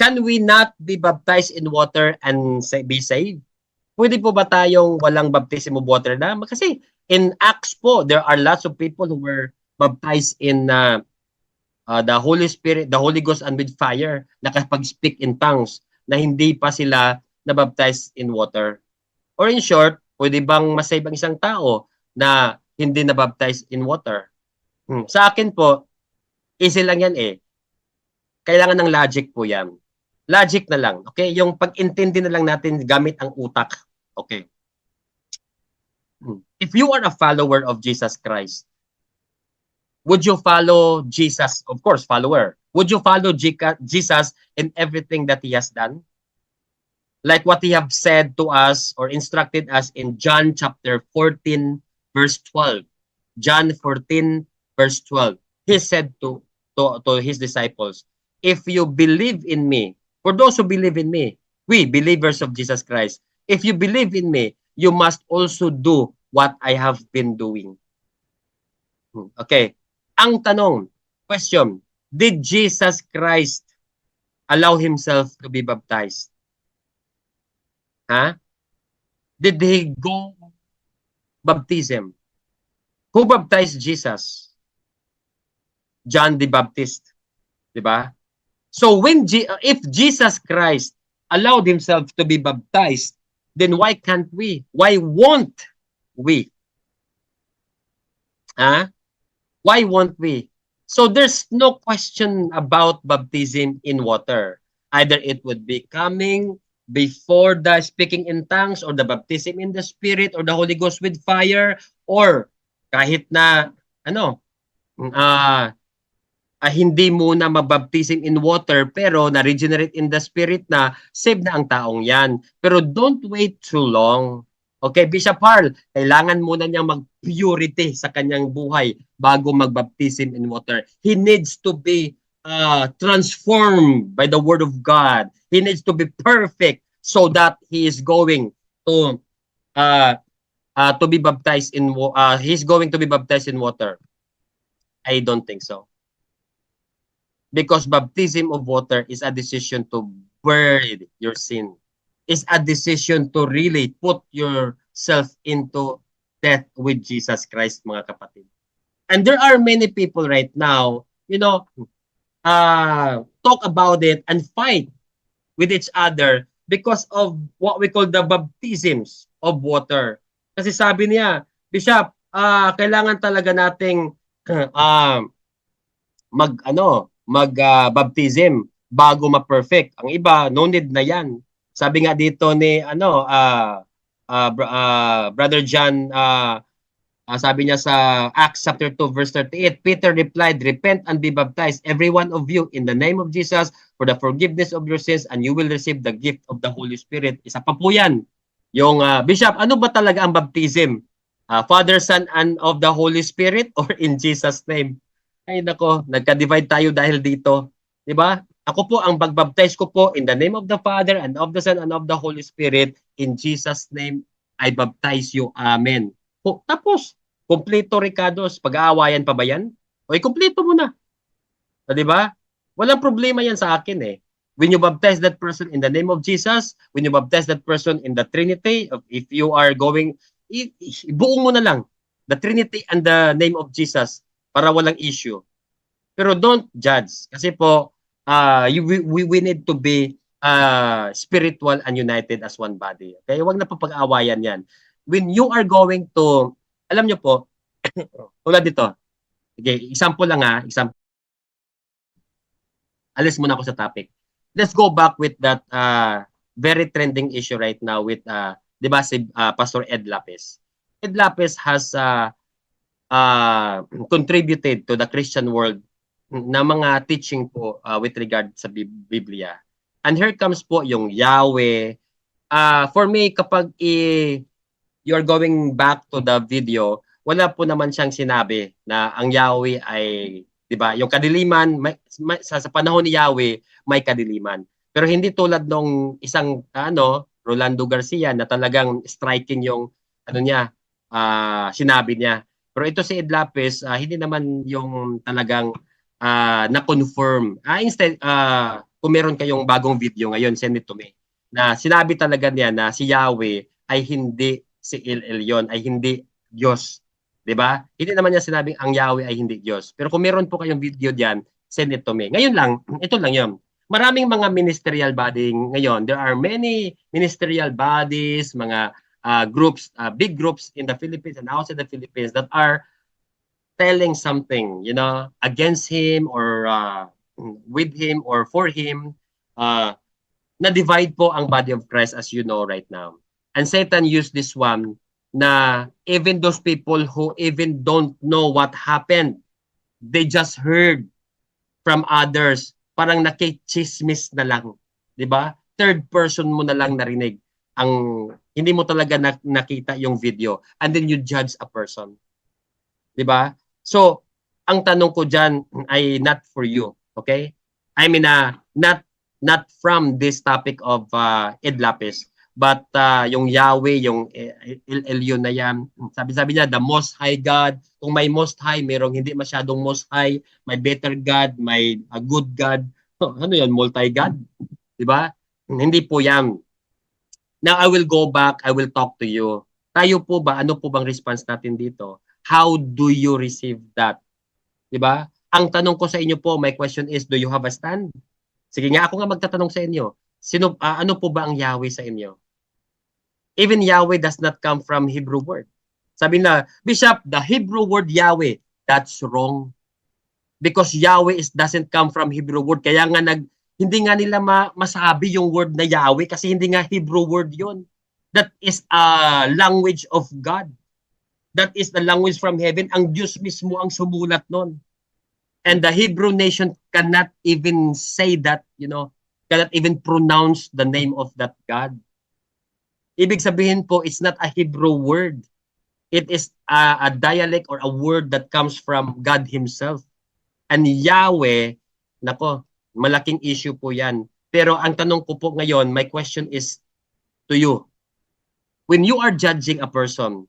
can we not be baptized in water and be saved? Pwede po ba tayong walang baptism of water na? Kasi in Acts po, there are lots of people who were baptized in the Holy Spirit, the Holy Ghost and with fire, nakapag-speak in tongues, na hindi pa sila na-baptized in water. Or in short, pwede bang masave ang isang tao na hindi na-baptized in water? Sa akin po, easy lang yan eh. Kailangan ng logic po yan. Logic na lang. Okay? Yung pag-intindi na lang natin gamit ang utak. Okay. If you are a follower of Jesus Christ, would you follow Jesus? Of course, follower. Would you follow Jesus in everything that he has done? Like what he have said to us or instructed us in John chapter 14, verse 12. John 14, verse 12. He said to his disciples, if you believe in me, for those who believe in me, we believers of Jesus Christ, if you believe in me, you must also do what I have been doing. Okay. Ang tanong, question, did Jesus Christ allow himself to be baptized? Huh? Did he go baptism? Who baptized Jesus? John the Baptist. Diba? So if Jesus Christ allowed himself to be baptized, then why can't we? Why won't we? Huh? Why won't we? So there's no question about baptism in water. Either it would be coming before the speaking in tongues or the baptism in the Spirit or the Holy Ghost with fire or kahit na ano, hindi muna mabaptism in water pero na-regenerate in the Spirit na save na ang taong yan. Pero don't wait too long. Okay, Bishop Harl, kailangan muna niyang mag-purity sa kanyang buhay bago mag-baptism in water. He needs to be transformed by the Word of God. He needs to be perfect so that he is going to be baptized in he's going to be baptized in water. I don't think so. Because baptism of water is a decision to bury your sin. Is a decision to really put yourself into death with Jesus Christ, mga kapatid. And there are many people right now, talk about it and fight with each other because of what we call the baptisms of water. Kasi sabi niya, Bishop, kailangan talaga nating mag-baptism bago ma-perfect. Ang iba, no need na yan. Sabi nga dito ni Brother John, sabi niya sa Acts chapter 2 verse 38, Peter replied, repent and be baptized, every one of you, in the name of Jesus for the forgiveness of your sins, and you will receive the gift of the Holy Spirit. Isa pa po yan. Yung Bishop, ano ba talaga ang baptism? Father, Son, and of the Holy Spirit or in Jesus' name? Ay nako, nagka-divide tayo dahil dito. 'Di ba? Ako po, ang pagbaptize ko po in the name of the Father and of the Son and of the Holy Spirit. In Jesus' name, I baptize you. Amen. Tapos, kompleto, Ricardos. Pag-aawayan pa ba yan? O, kompleto mo na. Di ba? Walang problema yan sa akin eh. When you baptize that person in the name of Jesus, when you baptize that person in the Trinity, if you are going, buong mo na lang. The Trinity and the name of Jesus para walang issue. Pero don't judge. Kasi po, we need to be spiritual and united as one body. Okay? Huwag na papag-awayan yan. When you are going to, alam nyo po, tulad dito. Okay, example lang example. Alis muna ako sa topic. Let's go back with that very trending issue right now with, di ba, si Pastor Ed Lapez. Ed Lapez has contributed to the Christian world na mga teaching po with regard sa Biblia. And here comes po yung Yahweh. For me, kapag you're going back to the video, wala po naman siyang sinabi na ang Yahweh ay, di ba, yung kadiliman, sa panahon ni Yahweh, may kadiliman. Pero hindi tulad nung isang, Rolando Garcia na talagang striking yung, sinabi niya. Pero ito si Ed Lapez, hindi naman yung talagang na-confirm. Instead, kung meron kayong bagong video ngayon, send it to me. Na sinabi talaga niya na si Yahweh ay hindi si El Elyon, ay hindi Diyos. Diba? Hindi naman niya sinabing ang Yahweh ay hindi Diyos. Pero kung meron po kayong video diyan, send it to me. Ngayon lang, ito lang yun. Maraming mga ministerial body ngayon. There are many ministerial bodies, mga groups, big groups in the Philippines and outside the Philippines that are telling something, against him or with him or for him, na-divide po ang body of Christ as you know right now. And Satan used this one na even those people who even don't know what happened, they just heard from others, parang nakichismis na lang, 'di ba? Third person mo na lang narinig, ang hindi mo talaga nakita yung video, and then you judge a person, 'di ba? So ang tanong ko diyan ay not for you, okay? I mean not from this topic of Ed Lapez, But yung Yahweh, yung El Elyon na yan, sabi niya, the Most High God. Kung may Most High, merong hindi masyadong Most High, may better God, may a good God. Ano yan, multi-God? Di ba? Hindi po yan. Now, I will go back, I will talk to you. Tayo po ba, ano po bang response natin dito? How do you receive that? Di ba? Ang tanong ko sa inyo po, my question is, do you have a stand? Sige nga, ako nga magtatanong sa inyo. Ano po ba ang Yahweh sa inyo? Even Yahweh does not come from Hebrew word. Sabi na, Bishop, the Hebrew word Yahweh, that's wrong. Because Yahweh doesn't come from Hebrew word. Kaya nga hindi nga nila masabi yung word na Yahweh kasi hindi nga Hebrew word yon. That is a language of God. That is the language from heaven. Ang Diyos mismo ang sumulat nun. And the Hebrew nation cannot even say that, cannot even pronounce the name of that God. Ibig sabihin po, it's not a Hebrew word. It is a dialect or a word that comes from God Himself. And Yahweh, nako, malaking issue po yan. Pero ang tanong ko po ngayon, my question is to you. When you are judging a person,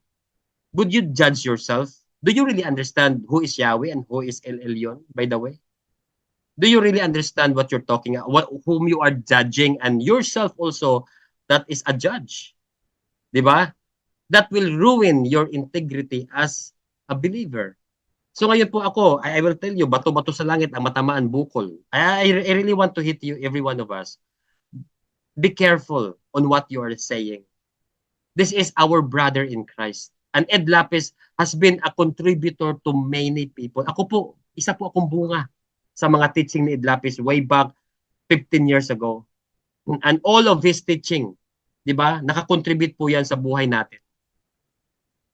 would you judge yourself? Do you really understand who is Yahweh and who is El Elyon, by the way? Do you really understand what you're talking about, whom you are judging, and yourself also, that is a judge? Diba? That will ruin your integrity as a believer. So ngayon po ako, I will tell you, bato-bato sa langit ang matamaan bukol. I really want to hit you, every one of us. Be careful on what you are saying. This is our brother in Christ. And Ed Lapis has been a contributor to many people. Ako po, isa po akong bunga sa mga teaching ni Ed Lapis way back 15 years ago. And all of his teaching, di ba, nakakontribute po yan sa buhay natin.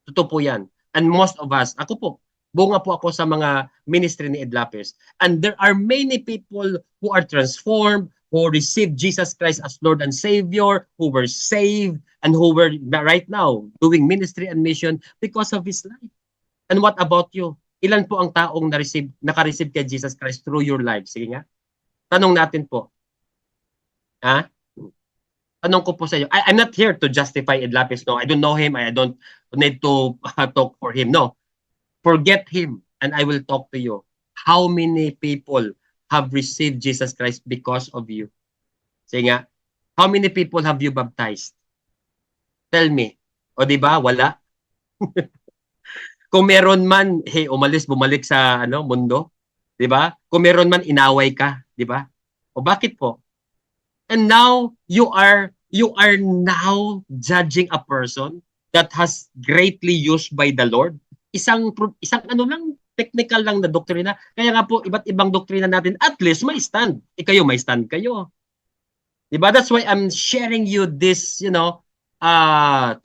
Totoo po yan. And most of us, ako po, bunga po ako sa mga ministry ni Ed Lapis. And there are many people who are transformed, who received Jesus Christ as Lord and Savior, who were saved, and who were right now doing ministry and mission because of His life. And what about you? Ilan po ang taong naka-receive kay Jesus Christ through your life? Sige nga. Tanong natin po. Ha? Tanong ko po sa iyo. I'm not here to justify Ed Lapis. No, I don't know him. I don't need to talk for him. No. Forget him and I will talk to you. How many people have received Jesus Christ because of you? Sige nga. How many people have you baptized? Tell me. O di ba? Wala. Kung meron man, hey, umalis, bumalik sa mundo, 'di ba? Kung meron man inaway ka, 'di ba? O bakit po? And now you are now judging a person that has greatly used by the Lord. Isang lang, technical lang na doktrina. Kaya nga po iba't ibang doktrina natin, at least may stand. Kayo may stand kayo. 'Di ba? That's why I'm sharing you this,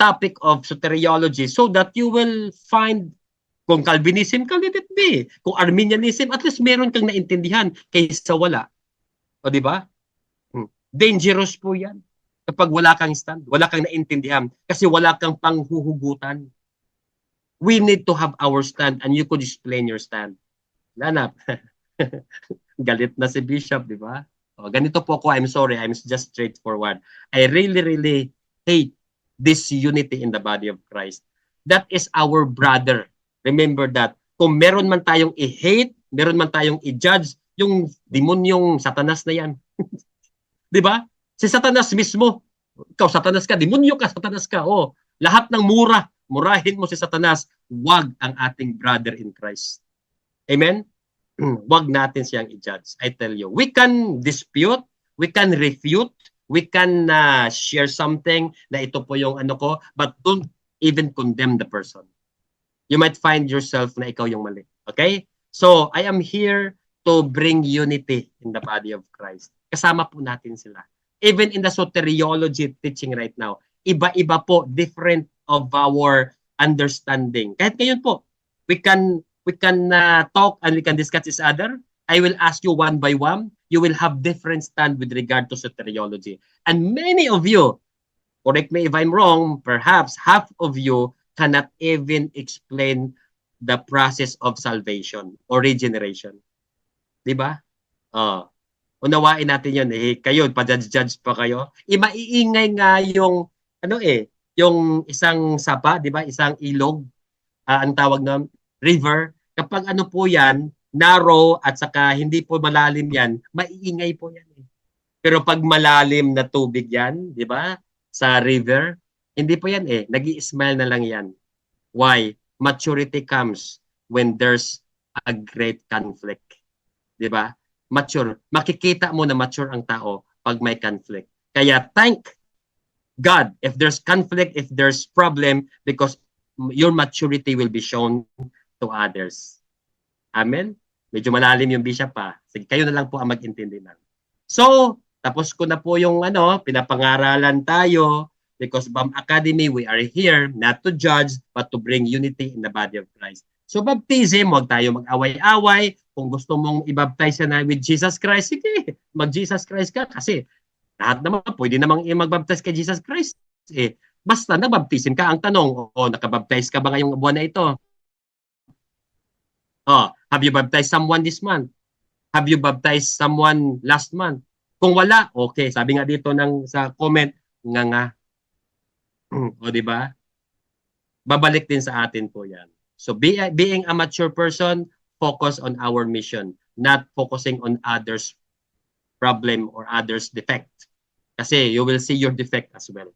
topic of soteriology so that you will find kung Calvinism ka, let it be. Kung Arminianism, at least meron kang naintindihan kaysa wala. O di ba? Dangerous po yan. Kapag wala kang stand, wala kang naintindihan kasi wala kang panghuhugutan. We need to have our stand and you could explain your stand. Lanap. Galit na si Bishop, di ba? O, ganito po ako, I'm sorry, I'm just straightforward. I really, really hate this unity in the body of Christ. That is our brother. Remember that. Kung meron man tayong i-hate, meron man tayong i-judge, yung demonyong Satanas na yan. Di ba? Si Satanas mismo. Ikaw, Satanas ka, demonyo ka, Satanas ka. Oh, lahat ng murahin mo si Satanas, wag ang ating brother in Christ. Amen? Wag natin siyang i-judge. I tell you, we can dispute, we can refute, we can share something na ito po yung ko, but don't even condemn the person. You might find yourself na ikaw yung mali. Okay? So, I am here to bring unity in the body of Christ. Kasama po natin sila. Even in the soteriology teaching right now, iba-iba po, different of our understanding. Kahit ngayon po, we can talk and we can discuss each other. I will ask you one by one. You will have different stand with regard to soteriology. And many of you, correct me if I'm wrong, perhaps half of you cannot even explain the process of salvation or regeneration. Di ba? unawain natin yun. Kayo, pa-judge pa kayo. Maiingay nga yung, yung isang sapa, di ba? Isang ilog, ang tawag ng river. Kapag ano po yan, narrow at saka hindi po malalim yan, maiingay po yan. Pero pag malalim na tubig yan, di ba? Sa river, hindi po yan Nag-i-smile na lang yan. Why? Maturity comes when there's a great conflict. Di ba? Mature. Makikita mo na mature ang tao pag may conflict. Kaya thank God if there's conflict, if there's problem, because your maturity will be shown to others. Amen? Medyo malalim yung bishop pa. Sige, kayo na lang po ang mag-intindi na. So, tapos ko na po yung pinapangaralan tayo because BAM Academy, we are here not to judge but to bring unity in the body of Christ. So baptism, huwag tayo mag-away-away. Kung gusto mong i-baptize na with Jesus Christ, sige, mag-Jesus Christ ka kasi lahat naman, pwede namang mag-baptize kay Jesus Christ. Basta nabaptisin ka. Ang tanong, nakabaptize ka ba ngayong buwan na ito? Have you baptized someone this month? Have you baptized someone last month? Kung wala, okay. Sabi nga dito sa comment, nga. O, di ba? Babalik din sa atin po yan. So, being a mature person, focus on our mission, not focusing on others' problem or others' defect. Kasi you will see your defect as well.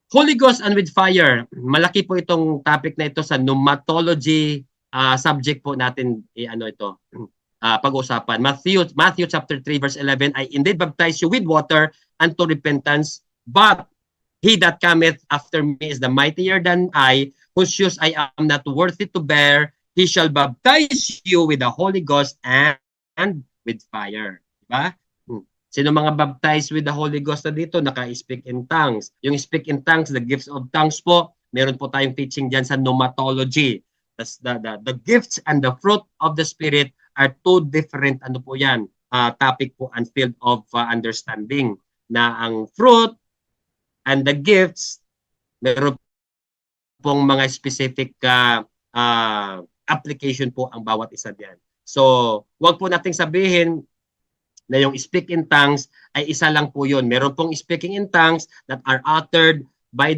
Holy Ghost and with fire. Malaki po itong topic na ito sa pneumatology subject po natin pag-usapan. Matthew chapter 3 verse 11, I indeed baptize you with water unto repentance, but he that cometh after me is the mightier than I, whose shoes I am not worthy to bear. He shall baptize you with the Holy Ghost and with fire. Diba? Sino mga baptized with the Holy Ghost na dito? Naka-speak in tongues. Yung speak in tongues, the gifts of tongues po, meron po tayong teaching dyan sa pneumatology. The gifts and the fruit of the Spirit are two different topic po and field of understanding. Na ang fruit and the gifts, meron pong mga specific application po ang bawat isa diyan. So, wag po nating sabihin na yung speak in tongues ay isa lang po yun. Meron pong speaking in tongues that are uttered by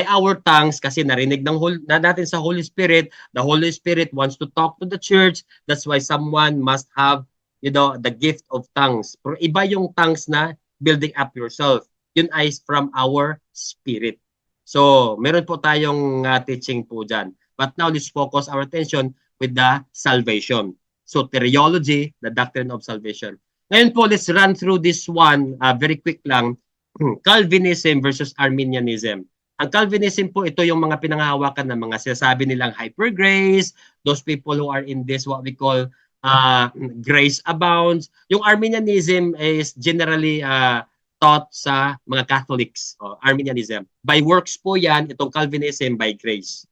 our tongues kasi narinig natin sa Holy Spirit. The Holy Spirit wants to talk to the church. That's why someone must have, the gift of tongues. Pero iba yung tongues na building up yourself. Yun ay from our spirit. So, meron po tayong teaching po dyan. But now, let's focus our attention with the salvation. So, teriology, the doctrine of salvation. Ngayon po, let's run through this one very quick lang. Calvinism versus Arminianism. Ang Calvinism po, ito yung mga pinanghahawakan ng mga sinasabi nilang hyper grace, those people who are in this what we call grace abounds. Yung Arminianism is generally taught sa mga Catholics, Arminianism. By works po yan, itong Calvinism by grace.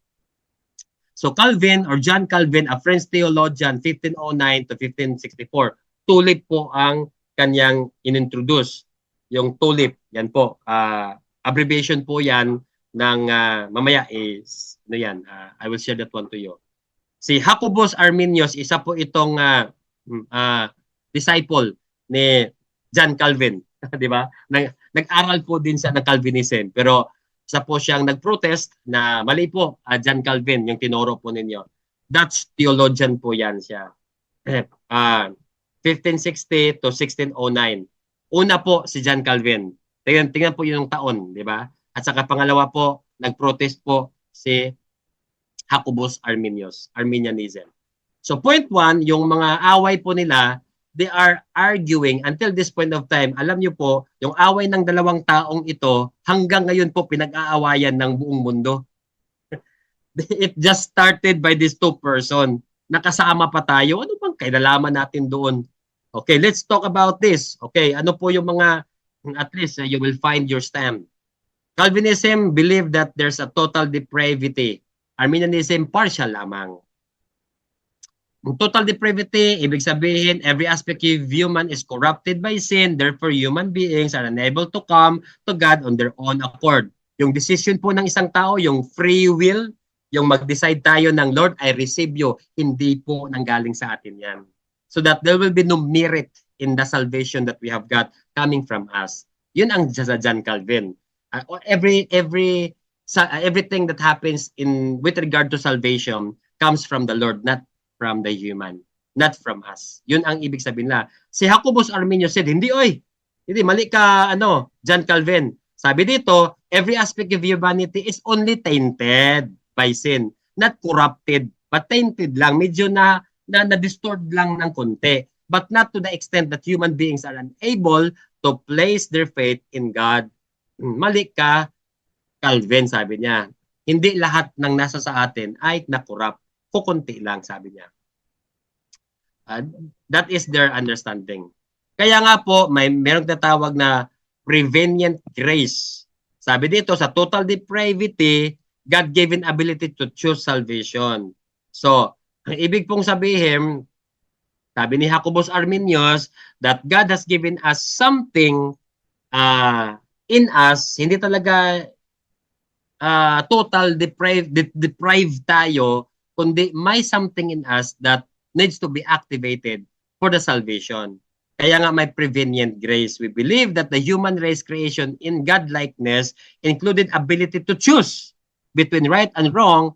So Calvin or John Calvin, a French theologian, 1509 to 1564, tulip po ang kanyang inintroduce. Yung tulip, yan po. Abbreviation po yan ng mamaya is, I will share that one to you. Si Jacobus Arminius, isa po itong disciple ni John Calvin. Di ba? Nag-aral po din siya ng Calvinism. Pero isa po siyang nag-protest na mali po, John Calvin, yung tinuro po ninyo. Dutch theologian po yan siya. 1560 to 1609. Una po si John Calvin. Tingnan po yung taon, di ba? At saka pangalawa po, nag-protest po si Jacobus Arminius, Arminianism. So point one, yung mga away po nila, they are arguing until this point of time. Alam niyo po, yung away ng dalawang taong ito, hanggang ngayon po pinag-aawayan ng buong mundo. It just started by these two person. Nakasama pa tayo. Ano bang kailalaman natin doon? Okay, let's talk about this. Okay, ano po yung mga, at least you will find your stand. Calvinism believe that there's a total depravity. Arminianism, partial lamang. Total depravity, ibig sabihin, every aspect of human is corrupted by sin, therefore human beings are unable to come to God on their own accord. Yung decision po ng isang tao, yung free will, yung mag-decide tayo ng Lord, I receive you, hindi po nanggaling sa atin yan. So that there will be no merit in the salvation that we have got coming from us. Yun ang sa John Calvin. Everything that happens in with regard to salvation comes from the Lord, not from the human, not from us. Yun ang ibig sabihin na. Si Jacobus Arminius said, hindi hindi mali ka John Calvin. Sabi dito, every aspect of humanity is only tainted by sin, not corrupted, but tainted lang, medyo na-distort lang ng konti, but not to the extent that human beings are unable to place their faith in God. Mali ka, Calvin, sabi niya. Hindi lahat ng nasa sa atin ay na-corrupt. Kukunti lang, sabi niya. That is their understanding. Kaya nga po, merong tatawag na prevenient grace. Sabi dito, sa total depravity, God-given ability to choose salvation. So, ang ibig pong sabihin, sabi ni Jacobus Arminius, that God has given us something in us, hindi talaga total deprived tayo, kundi may something in us that needs to be activated for the salvation. Kaya nga may prevenient grace. We believe that the human race creation in God-likeness included ability to choose between right and wrong,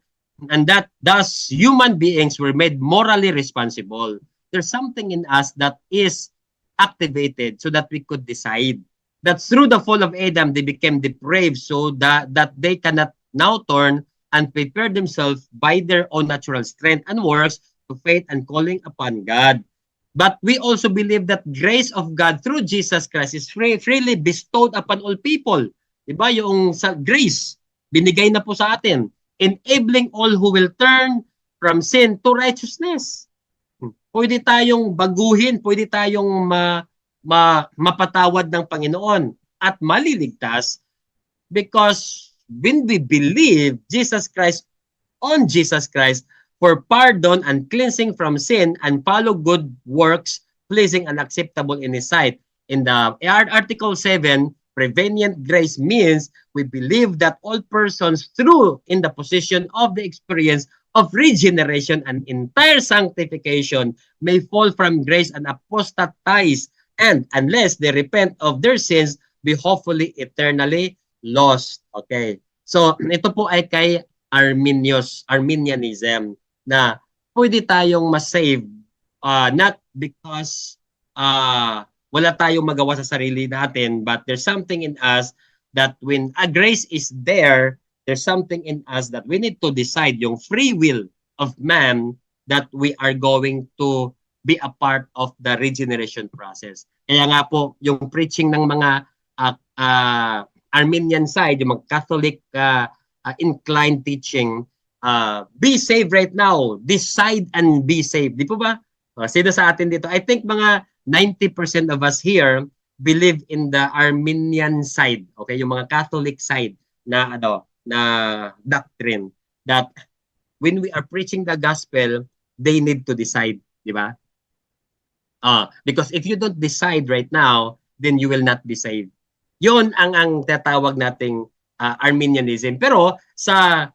and that thus human beings were made morally responsible. There's something in us that is activated so that we could decide. That through the fall of Adam, they became depraved so that they cannot now turn and prepare themselves by their own natural strength and works to faith and calling upon God. But we also believe that grace of God through Jesus Christ is freely bestowed upon all people. Diba? Yung sa grace, binigay na po sa atin, enabling all who will turn from sin to righteousness. Pwede tayong baguhin, pwede tayong mapatawad ng Panginoon at maliligtas because when we believe on Jesus Christ for pardon and cleansing from sin and follow good works, pleasing and acceptable in His sight. In the Article 7, prevenient grace means we believe that all persons through in the position of the experience of regeneration and entire sanctification may fall from grace and apostatize, and unless they repent of their sins, be hopefully eternally lost. Okay. So, ito po ay kay Arminianism na pwede tayong ma-save not because wala tayong magawa sa sarili natin, but there's something in us that when a grace is there, there's something in us that we need to decide, yung free will of man, that we are going to be a part of the regeneration process. Kaya nga po, yung preaching ng mga Arminian side, yung mga Catholic inclined teaching, be saved right now, decide and be saved. Di po ba? Sino sa atin dito? I think mga 90% of us here believe in the Arminian side, okay? Yung mga Catholic side na doctrine that when we are preaching the gospel, they need to decide, di ba? Because if you don't decide right now, then you will not be saved. Yun ang tatawag nating Arminianism. Pero sa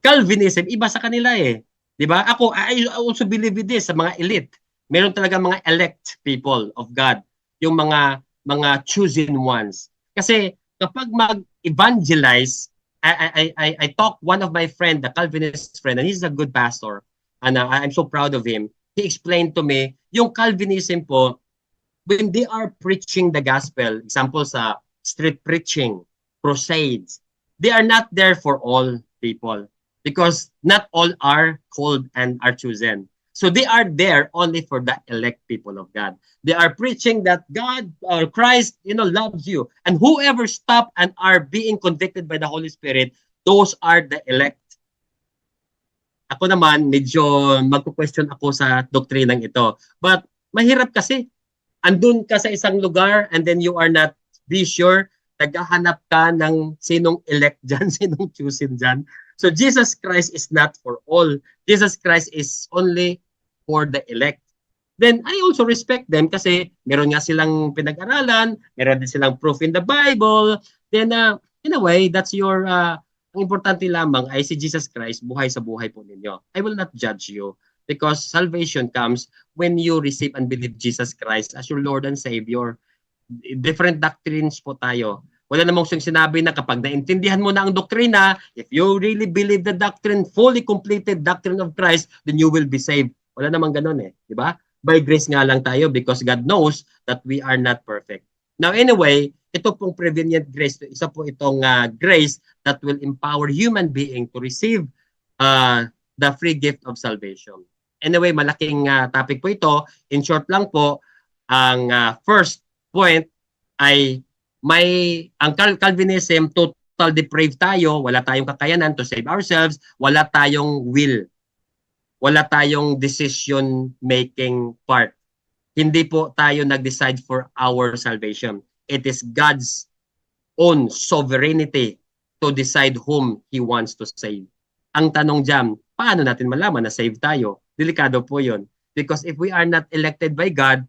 Calvinism, iba sa kanila eh. 'Di ba? I also believe in this sa mga elite. Meron talaga mga elect people of God, yung mga chosen ones. Kasi kapag mag-evangelize, I talk one of my friend, the Calvinist friend, and he's a good pastor, and I'm so proud of him. He explained to me, yung Calvinism po, when they are preaching the gospel, example sa street preaching, crusades, they are not there for all people because not all are called and are chosen. So they are there only for the elect people of God. They are preaching that God or Christ, loves you. And whoever stop and are being convicted by the Holy Spirit, those are the elect. Ako naman, medyo magpo-question ako sa doktrinang ito. But mahirap kasi. Andun ka sa isang lugar and then you are not be sure. Naghahanap ka ng sinong elect dyan, sinong chosen dyan. So Jesus Christ is not for all. Jesus Christ is only for the elect. Then I also respect them kasi meron nga silang pinag-aralan, meron din silang proof in the Bible. Then in a way, that's ang importante lamang ay si Jesus Christ, buhay sa buhay po ninyo. I will not judge you. Because salvation comes when you receive and believe Jesus Christ as your Lord and Savior. Different doctrines po tayo. Wala namang sinabi na kapag naintindihan mo na ang doktrina, if you really believe the doctrine, fully completed doctrine of Christ, then you will be saved. Wala namang ganun eh. Di ba? By grace nga lang tayo because God knows that we are not perfect. Now anyway, ito pong prevenient grace, isa po itong grace that will empower human being to receive the free gift of salvation. Anyway, malaking topic po ito. In short lang po, ang first point ay ang Calvinism, total depraved tayo, wala tayong kakayanan to save ourselves, wala tayong will, wala tayong decision making part. Hindi po tayo nag-decide for our salvation. It is God's own sovereignty to decide whom He wants to save. Ang tanong dyan, paano natin malaman na save tayo? Delikado po yun. Because if we are not elected by God,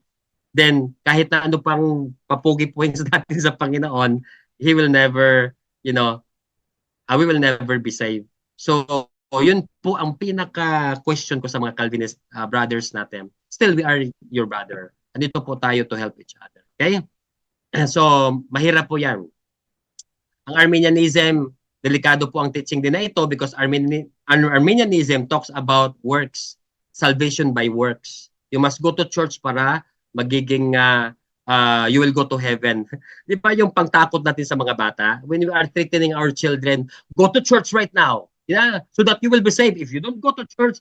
then kahit na ano pang papugi points natin sa Panginoon, He will never, we will never be saved. So, yun po ang pinaka-question ko sa mga Calvinist brothers natin. Still, we are your brother. Andito po tayo to help each other. Okay? So, mahirap po yan. Ang Arminianism, delikado po ang teaching din na ito because Arminianism talks about works, salvation by works. You must go to church para magiging you will go to heaven. Di ba yung pangtakot natin sa mga bata? When we are threatening our children, go to church right now. Yeah, so that you will be saved. If you don't go to church,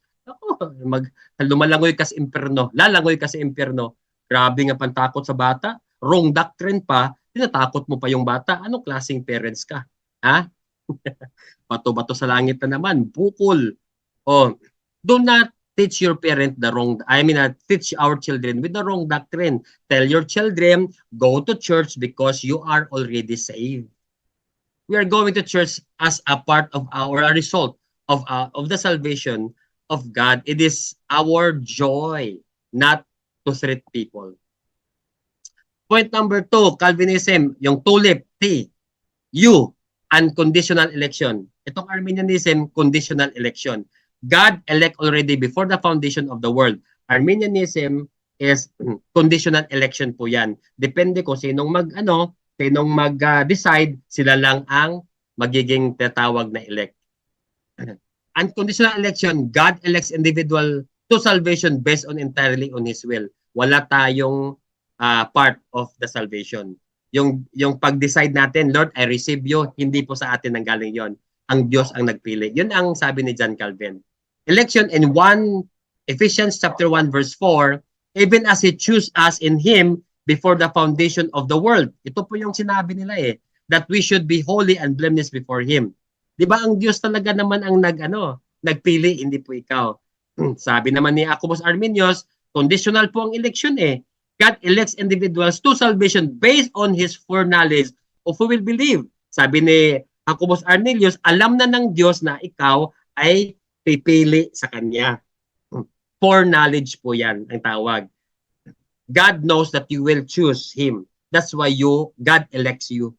lumalangoy ka sa impyerno. Lalangoy ka sa impyerno. Grabe nga pantakot sa bata. Wrong doctrine pa. Tinatakot mo pa yung bata. Anong klaseng parents ka? Ha? Bato-bato sa langit na naman. Bukol. Do not teach your parent teach our children with the wrong doctrine. Tell your children, go to church because you are already saved. We are going to church as a part of a result of the salvation of God. It is our joy, not to threat people. Point number 2, Calvinism, yung tulip, T, U, unconditional election. Itong Arminianism, conditional election. God elect already before the foundation of the world. Arminianism is conditional election po yan. Depende kung sinong mag-decide, sila lang ang magiging tatawag na elect. Unconditional election, God elects individual to salvation based on entirely on His will. Wala tayong part of the salvation. Yung pag-decide natin, Lord, I receive you, hindi po sa atin nanggaling yon. Ang Diyos ang nagpili. Yun ang sabi ni John Calvin. Election in Ephesians chapter 1 verse 4, even as He chose us in Him before the foundation of the world. Ito po yung sinabi nila that we should be holy and blameless before Him. Di ba ang Diyos talaga naman ang nagpili, hindi po ikaw. Sabi naman ni Jacobus Arminius, conditional po ang election God elects individuals to salvation based on His foreknowledge of who will believe. Sabi ni Jacobus Arminius, alam na ng Diyos na ikaw ay pipili sa Kanya. Foreknowledge po yan ang tawag. God knows that you will choose Him. That's why God elects you.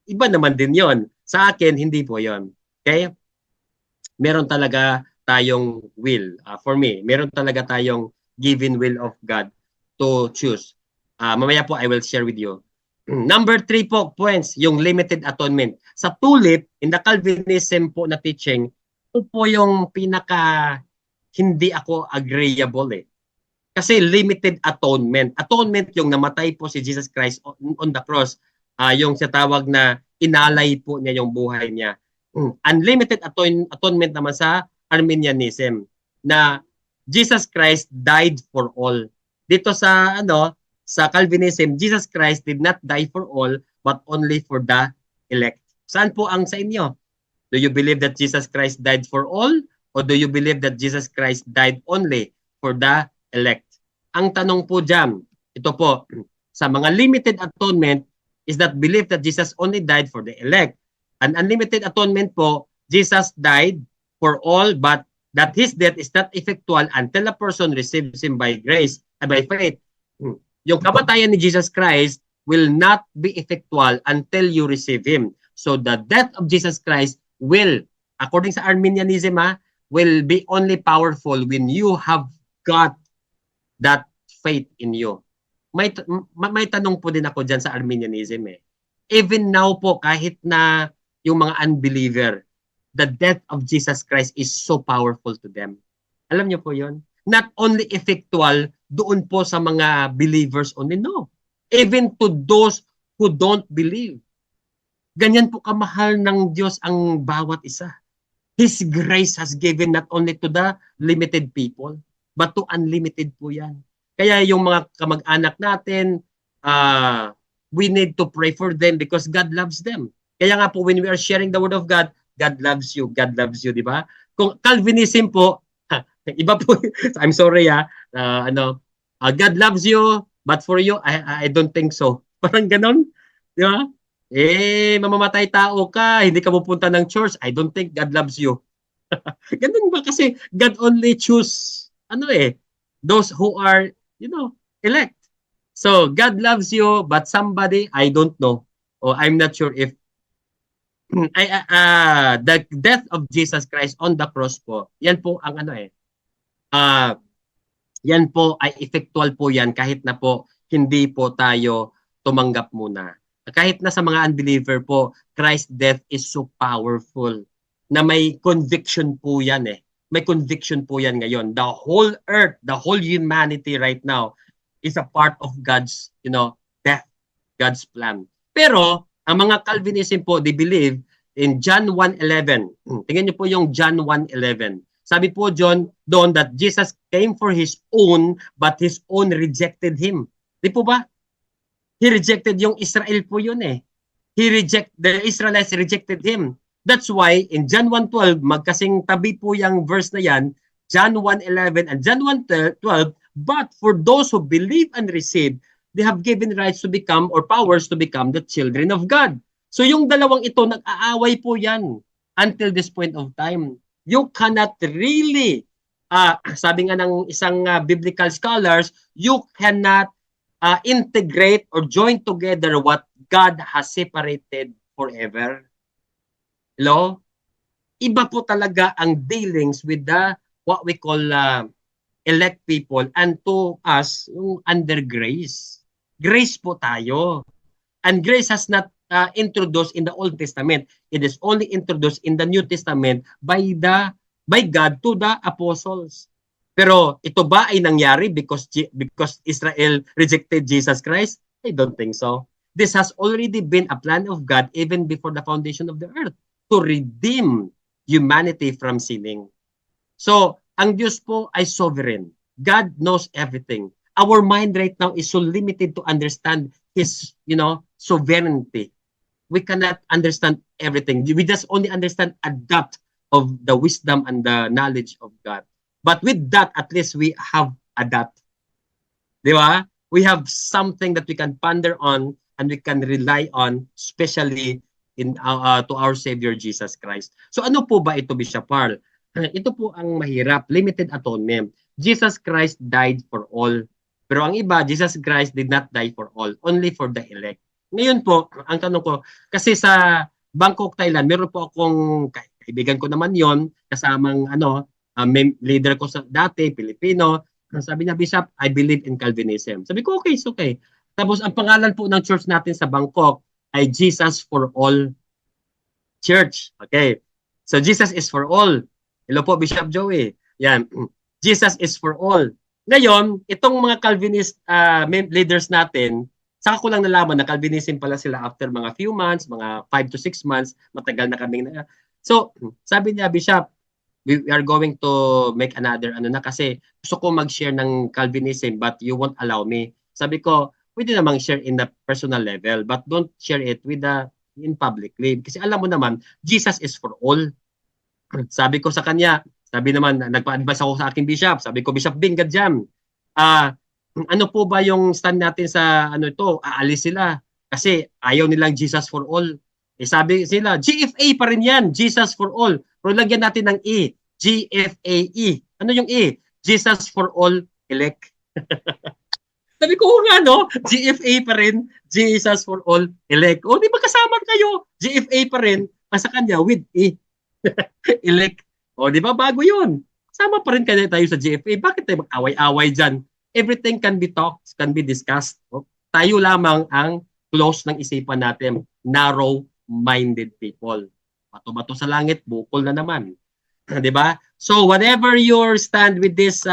Iba naman din yon. Sa akin, hindi po yon. Okay? Meron talaga tayong will. For me, meron talaga tayong given will of God to choose. Mamaya po, I will share with you. Number 3 po, points, yung limited atonement. Sa tulip, in the Calvinism po na teaching, ito po yung pinaka hindi ako agreeable Kasi limited atonement. Atonement yung namatay po si Jesus Christ on the cross. Yung tawag na inalay po niya yung buhay niya. Unlimited atonement naman sa Arminianism na Jesus Christ died for all. Dito sa Calvinism, Jesus Christ did not die for all but only for the elect. Saan po ang sa inyo? Do you believe that Jesus Christ died for all or do you believe that Jesus Christ died only for the elect? Ang tanong po dyan, ito po, sa mga limited atonement is that belief that Jesus only died for the elect. An unlimited atonement po, Jesus died for all but that His death is not effectual until a person receives Him by grace, by faith. Yung kamatayan ni Jesus Christ will not be effectual until you receive Him. So the death of Jesus Christ will, according sa Arminianism will be only powerful when you have got that faith in you. May tanong po din ako dyan sa Arminianism eh. Even now po, kahit na yung mga unbeliever, the death of Jesus Christ is so powerful to them. Alam niyo po yon? Not only effectual doon po sa mga believers only, no. Even to those who don't believe. Ganyan po kamahal ng Diyos ang bawat isa. His grace has given not only to the limited people, but to unlimited po yan. Kaya yung mga kamag-anak natin, we need to pray for them because God loves them. Kaya nga po, when we are sharing the Word of God, God loves you, di ba? Kung Calvinism po, iba po, I'm sorry God loves you, but for you, I don't think so. Parang ganon, di ba? Mamamatay tao ka, hindi ka pupunta ng church, I don't think God loves you. Ganun ba? Kasi God only choose, those who are, elect. So, God loves you, but somebody, I don't know, or I'm not sure if, the death of Jesus Christ on the cross po, yan po ang yan po ay effectual po yan kahit na po hindi po tayo tumanggap muna. Kahit na sa mga unbeliever po, Christ's death is so powerful na may conviction po yan eh. May conviction po yan ngayon. The whole earth, the whole humanity right now is a part of God's, death, God's plan. Pero, ang mga Calvinism po, they believe in John 1:11. Tingnan niyo po yung John 1:11. Sabi po John doon that Jesus came for His own, but His own rejected Him. Di po ba? He rejected yung Israel po yun eh. The Israelites rejected Him. That's why in John 1:12, magkasing tabi po yung verse na yan, John 1:11 and John 1:12, but for those who believe and receive, they have given rights to become or powers to become the children of God. So yung dalawang ito, nag-aaway po yan until this point of time. You cannot really, sabi nga ng isang biblical scholars, you cannot integrate or join together what God has separated forever. Hello? Iba po talaga ang dealings with the what we call elect people and to us yung under grace. Grace po tayo. And grace has not introduced in the Old Testament. It is only introduced in the New Testament by God to the apostles. Pero ito ba ay nangyari because Israel rejected Jesus Christ? I don't think so. This has already been a plan of God even before the foundation of the earth to redeem humanity from sinning. So, ang Diyos po ay sovereign. God knows everything. Our mind right now is so limited to understand His, sovereignty. We cannot understand everything. We just only understand a dot of the wisdom and the knowledge of God. But with that, at least we have a dot. Di ba? We have something that we can ponder on and we can rely on, especially to our Savior Jesus Christ. So ano po ba ito, Bishop Parl? Ito po ang mahirap, limited atonement. Jesus Christ died for all. Pero ang iba, Jesus Christ did not die for all, only for the elect. Ngayon po, ang tanong ko, kasi sa Bangkok, Thailand, meron po akong kaibigan ko naman yon, kasamang leader ko sa dati, Pilipino. Sabi niya, Bishop, I believe in Calvinism. Sabi ko, okay, it's okay. Tapos ang pangalan po ng church natin sa Bangkok ay Jesus for All Church. Okay. So Jesus is for all. Hello po, Bishop Joey. Yan. Jesus is for all. Ngayon, itong mga Calvinist leaders natin, saka ko lang nalaman na Calvinism pala sila after mga few months, mga 5 to 6 months, matagal na kaming So, sabi niya, Bishop, we are going to make another kasi gusto ko mag-share ng Calvinism but you won't allow me. Sabi ko, pwede namang share in the personal level but don't share it with in publicly. Kasi alam mo naman, Jesus is for all. Sabi ko sa kanya, sabi naman, nagpa-advise ako sa aking bishop. Sabi ko, Bishop Bing, gadyan. Ano po ba yung stand natin sa aalis sila? Kasi ayaw nilang Jesus for all. Sabi sila, GFA pa rin yan, Jesus for all. Pero lagyan natin ng E, GFAE. Ano yung E? Jesus for all elect. Sabi ko nga, GFA pa rin, Jesus for all elect. O, di ba kasama kayo? GFA pa rin, sa kanya with E. Elect. O, di ba? Bago yun. Sama pa rin kaya tayo sa GFA. Bakit tayo mag-away-away dyan? Everything can be talked, can be discussed. O, tayo lamang ang close ng isipan natin. Narrow-minded people. Bato-bato sa langit, bukol na naman. Di ba? So, whatever your stand with this,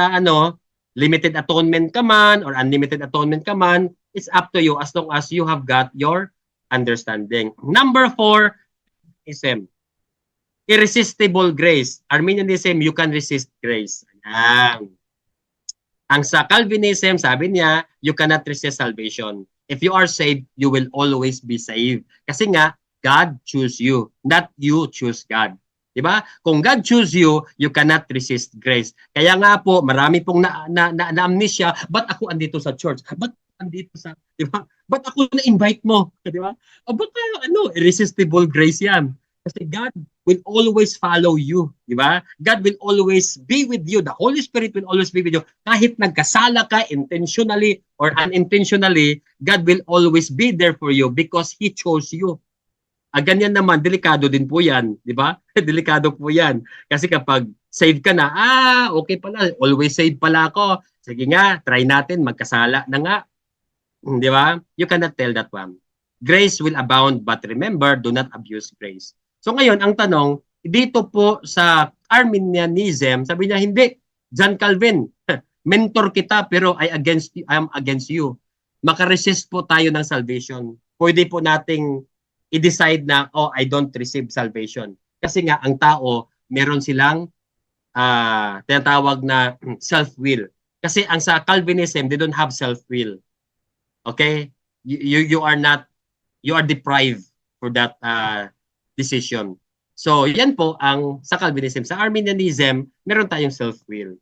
limited atonement ka man or unlimited atonement ka man, it's up to you as long as you have got your understanding. Number 4, ism. Irresistible grace. Arminianism, you can resist grace. Ayan. Ang sa Calvinism, sabi niya, you cannot resist salvation. If you are saved, you will always be saved. Kasi nga, God choose you, not you choose God. Diba? Kung God choose you, you cannot resist grace. Kaya nga po, marami pong na-amnesia, ba't ako andito sa church? Ba't andito sa, diba? Ba't ako na-invite mo? Diba? O ba't irresistible grace yan? Kasi God will always follow you, di ba? God will always be with you. The Holy Spirit will always be with you. Kahit nagkasala ka intentionally or unintentionally, God will always be there for you because He chose you. Ganyan naman, delikado din po yan, di ba? Delikado po yan. Kasi kapag save ka na, okay pala, always save pala ako. Sige nga, try natin, magkasala na nga. Di ba? You cannot tell that one. Grace will abound, but remember, do not abuse grace. So ngayon, ang tanong, dito po sa Arminianism, sabi niya, hindi, John Calvin, mentor kita pero I am against you. Makaresist po tayo ng salvation. Pwede po nating i-decide na, I don't receive salvation. Kasi nga, ang tao, meron silang tinatawag na self-will. Kasi ang sa Calvinism, they don't have self-will. Okay? You are deprived for that decision. So, yan po ang sa Calvinism. Sa Arminianism, meron tayong self-will.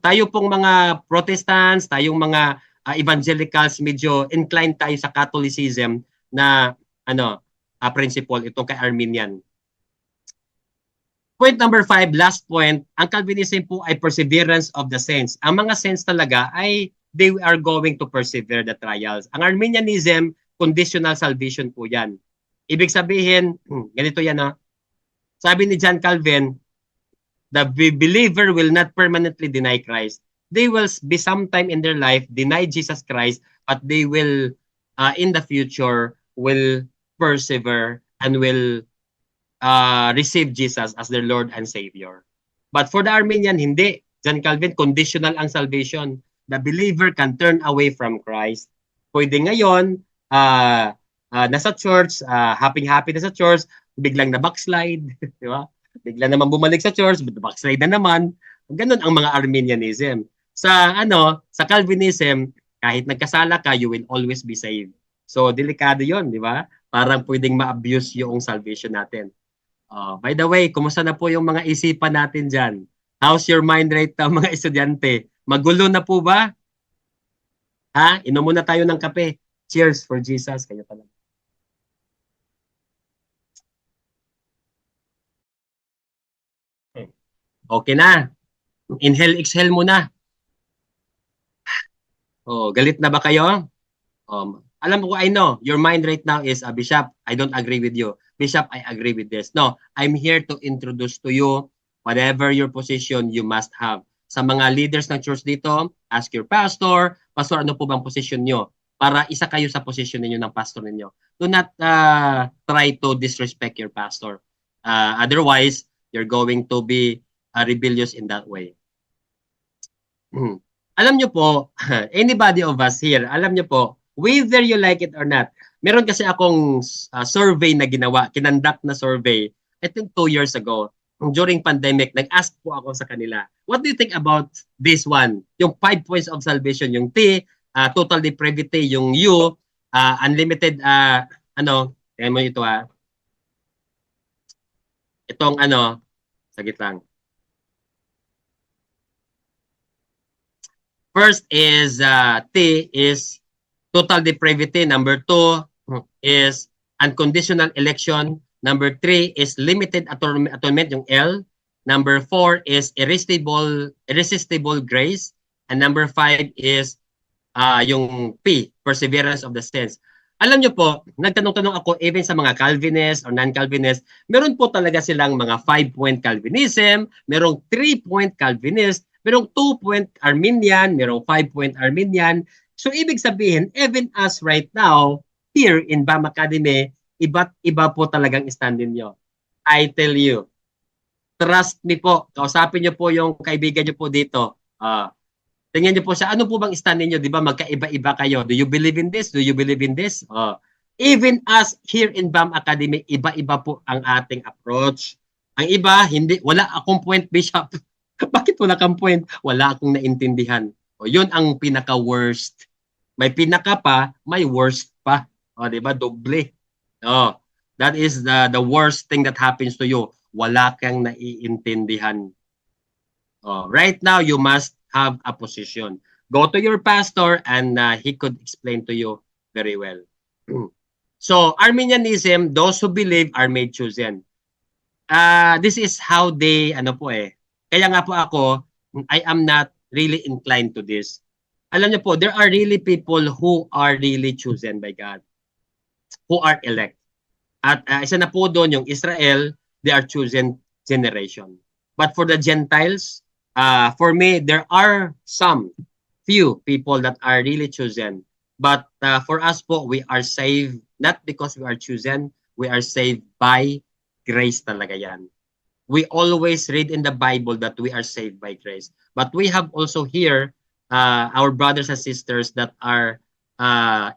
Tayo pong mga Protestants, tayong mga evangelicals, medyo inclined tayo sa Catholicism na principle itong kay Arminian. Point number 5, last point, ang Calvinism po ay perseverance of the saints. Ang mga saints talaga ay they are going to persevere the trials. Ang Arminianism, conditional salvation po yan. Ibig sabihin, ganito yan Sabi ni John Calvin, the believer will not permanently deny Christ. They will be sometime in their life deny Jesus Christ, but they will, in the future, will persevere and will receive Jesus as their Lord and Savior. But for the Arminian, hindi. John Calvin, conditional ang salvation. The believer can turn away from Christ. Pwede ngayon, nasa church, happy-happy na sa church, biglang na backslide, di ba? Biglang naman bumalik sa church, backslide na naman. Ganun ang mga Arminianism. Sa Calvinism, kahit nagkasala ka, you will always be saved. So delikado 'yon, di ba? Parang pwedeng ma-abuse yung salvation natin. By the way, kumusta na po yung mga isipan natin diyan? How's your mind right now, mga estudyante? Magulo na po ba? Inom muna tayo ng kape. Cheers for Jesus. Kayo pala. Okay na. Inhale, exhale muna. Galit na ba kayo? Alam ko, I know, your mind right now is, Bishop, I don't agree with you. Bishop, I agree with this. No, I'm here to introduce to you whatever your position you must have. Sa mga leaders ng church dito, ask your pastor, pastor, ano po bang position nyo? Para isa kayo sa position ninyo ng pastor ninyo. Do not try to disrespect your pastor. Otherwise, you're going to be rebellious in that way. Alam nyo po, anybody of us here, alam nyo po, whether you like it or not, meron kasi akong survey na ginawa, kinandak na survey, I think 2 years ago, during pandemic, nag-ask po ako sa kanila, what do you think about this one? Yung 5 points of salvation, yung T, total depravity, yung U, unlimited, kaya mo ito itong sagit lang. First is T is total depravity. Number 2 is unconditional election. Number 3 is limited atonement, yung L. Number 4 is irresistible grace. And number 5 is yung P, perseverance of the saints. Alam nyo po, nagtanong-tanong ako even sa mga Calvinist or non-Calvinist, meron po talaga silang mga 5-point Calvinism, merong 3-point Calvinist, merong 2-point Arminian, merong 5-point Arminian. So ibig sabihin, even us right now, here in BAM Academy, iba't iba po talagang stand ninyo. I tell you, trust me po, kausapin nyo po yung kaibigan nyo po dito. Tingnan niyo po siya, ano po bang stand ninyo? Di ba magkaiba-iba kayo? Do you believe in this? Do you believe in this? Even us here in BAM Academy, iba-iba po ang ating approach. Ang iba, hindi, wala akong point, Bishop. Bakit wala kang point? Wala akong naintindihan. Yun ang pinaka-worst. May pinaka pa, may worst pa. Di ba? Doble. That is the worst thing that happens to you. Wala kang naiintindihan. Right now, you must have a position. Go to your pastor and he could explain to you very well. So, Arminianism, those who believe are made chosen. This is how they, kaya nga po ako, I am not really inclined to this. Alam niyo po, there are really people who are really chosen by God, who are elect. At isa na po doon, yung Israel, they are chosen generation. But for the Gentiles, for me, there are some few people that are really chosen. But for us po, we are saved not because we are chosen, we are saved by grace talaga yan. We always read in the Bible that we are saved by grace. But we have also here our brothers and sisters that are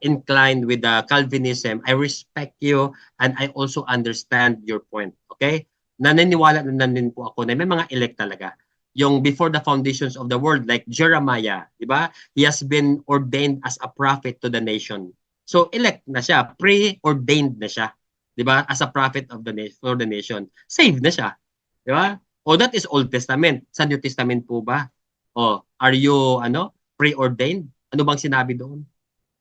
inclined with Calvinism. I respect you and I also understand your point. Okay? Naniniwala na din po ako na may mga elect talaga. Yung before the foundations of the world, like Jeremiah, di ba? He has been ordained as a prophet to the nation. So elect na siya, preordained na siya, di ba? As a prophet of the for the nation. Saved na siya, di ba? That is Old Testament. Sa New Testament po ba? Are you preordained? Ano bang sinabi doon?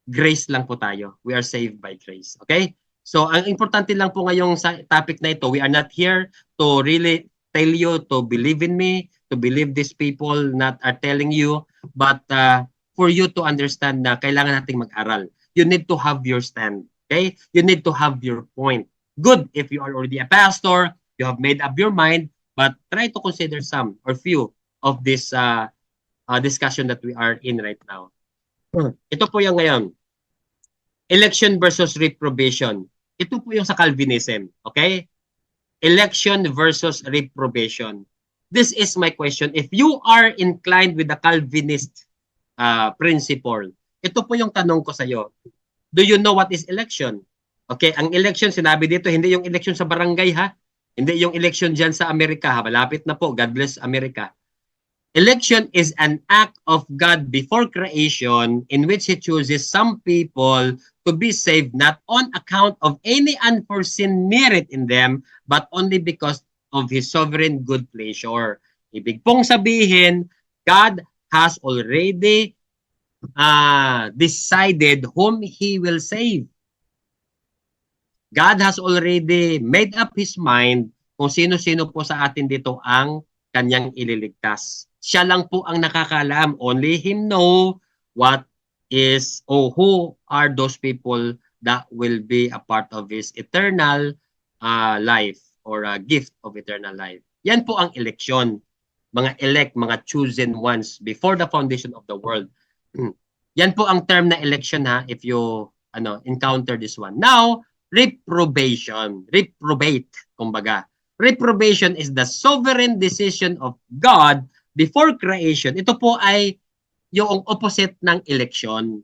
Grace lang po tayo. We are saved by grace. Okay? So ang importante lang po ngayong sa topic na ito, we are not here to really tell you to believe in me, to believe these people not are telling you, but for you to understand na kailangan nating mag-aral. You need to have your stand. Okay? You need to have your point. Good if you are already a pastor, you have made up your mind, but try to consider some or few of this discussion that we are in right now. Ito po yung ngayon. Election versus reprobation. Ito po yung sa Calvinism. Okay? Election versus reprobation. This is my question. If you are inclined with the Calvinist principle, ito po yung tanong ko sa iyo. Do you know what is election? Okay, ang election, sinabi dito, hindi yung election sa barangay ha. Hindi yung election dyan sa Amerika ha. Malapit na po. God bless America. Election is an act of God before creation in which He chooses some people to be saved not on account of any unforeseen merit in them, but only because of His sovereign good pleasure. Ibig pong sabihin, God has already decided whom He will save. God has already made up His mind kung sino-sino po sa atin dito ang kanyang ililigtas. Siya lang po ang nakakaalam. Only Him know what is or who are those people that will be a part of His eternal life or a gift of eternal life. Yan po ang eleksyon. Mga elect, mga chosen ones before the foundation of the world. Yan po ang term na election ha, if you encounter this one. Now, reprobation. Reprobate, kumbaga. Reprobation is the sovereign decision of God before creation. Ito po ay yung opposite ng election.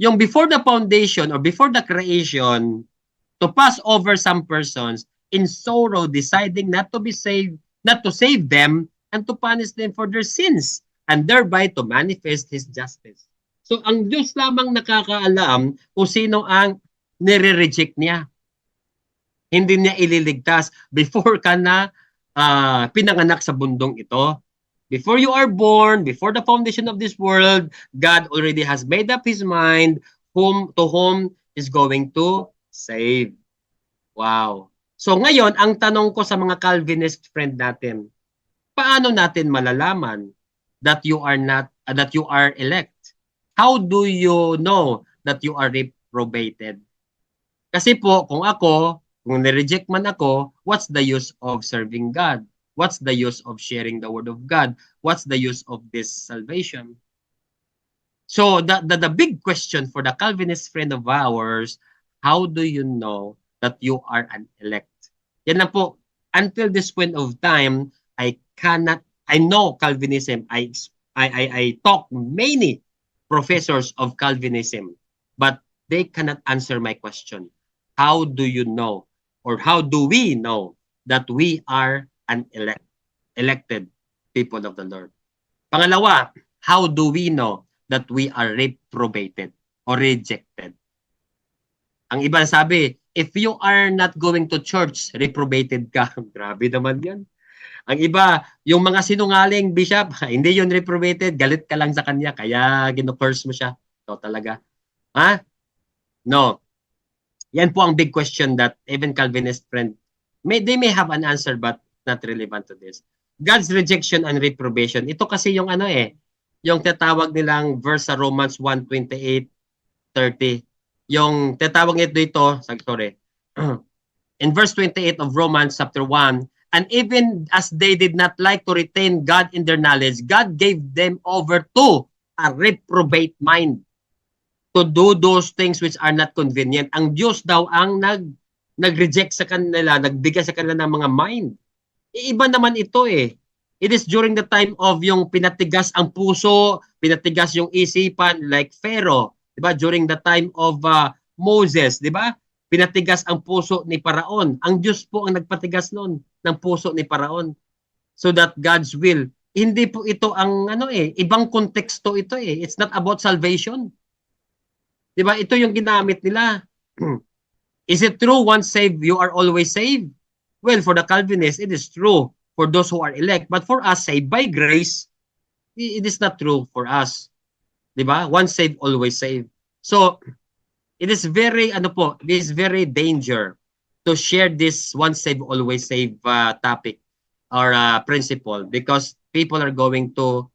Yung before the foundation or before the creation, to pass over some persons in sorrow, deciding not to be saved, not to save them, and to punish them for their sins, and thereby to manifest His justice. So ang Diyos lamang nakakaalam kung sino ang nire-reject niya. Hindi niya ililigtas before ka na pinanganak sa bundong ito. Before you are born, before the foundation of this world, God already has made up His mind to whom is going to save. Wow. So ngayon, ang tanong ko sa mga Calvinist friend natin, paano natin malalaman that you are not that you are elect? How do you know that you are reprobated. Kasi po, kung nireject man ako, what's the use of serving God? What's the use of sharing the word of God? What's the use of this salvation? So the big question for the Calvinist friend of ours, how do you know that you are an elect? Yan lang po. Until this point of time, I know Calvinism. I talk many professors of Calvinism, but they cannot answer my question. How do you know, or how do we know that we are an elected people of the Lord? Pangalawa, how do we know that we are reprobated or rejected? Ang iba sabi, if you are not going to church, reprobated ka. Grabe naman yan. Ang iba, yung mga sinungaling, bishop, hindi yun reprobated, galit ka lang sa kanya, kaya gino-curse mo siya. Ito talaga. Ha? No. Yan po ang big question that even Calvinist friend, they may have an answer but not relevant to this. God's rejection and reprobation. Ito kasi yung yung tatawag nilang verse sa Romans 1:28-30. Yung tatawag nito dito, sorry. In verse 28 of Romans chapter 1, and even as they did not like to retain God in their knowledge, God gave them over to a reprobate mind to do those things which are not convenient. Ang Diyos daw ang nag-reject sa kanila, nagbigay sa kanila ng mga mind. Iba naman ito eh. It is during the time of yung pinatigas ang puso, pinatigas yung isipan like Pharaoh, 'di ba? During the time of Moses, 'di ba? Pinatigas ang puso ni Paraon. Ang Diyos po ang nagpatigas noon ng puso ni Paraon. So that God's will. Hindi po ito ang ibang konteksto ito eh. It's not about salvation. 'Di ba? Ito yung ginamit nila. Is it true once saved you are always saved? Well, for the Calvinists, it is true for those who are elect. But for us, saved by grace, it is not true for us. Diba? Once saved, always saved. So, it is very, danger to share this once saved, always saved topic or principle because people are going to,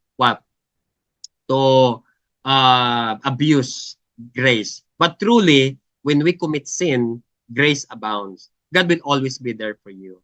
abuse grace. But truly, when we commit sin, grace abounds. God will always be there for you.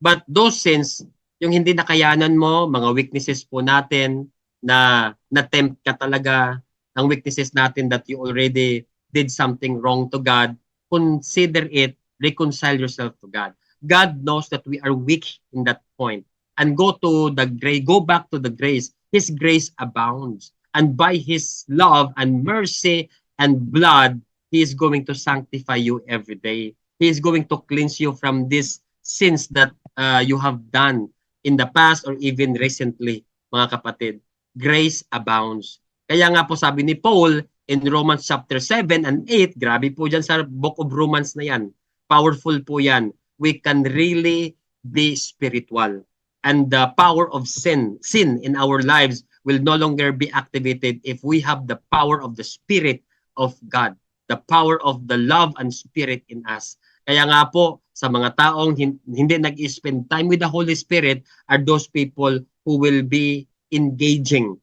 But those sins, yung hindi nakayanan mo, mga weaknesses po natin, na na-tempt ka talaga, ang weaknesses natin that you already did something wrong to God, consider it, reconcile yourself to God. God knows that we are weak in that point. And go back to the grace. His grace abounds. And by His love and mercy and blood, He is going to sanctify you every day. He is going to cleanse you from these sins that you have done in the past or even recently, mga kapatid. Grace abounds. Kaya nga po sabi ni Paul in Romans chapter 7 and 8, grabe po dyan sa book of Romans na yan. Powerful po yan. We can really be spiritual. And the power of sin in our lives will no longer be activated if we have the power of the Spirit of God. The power of the love and Spirit in us. Kaya nga po, sa mga taong hindi nag-spend time with the Holy Spirit are those people who will be engaging,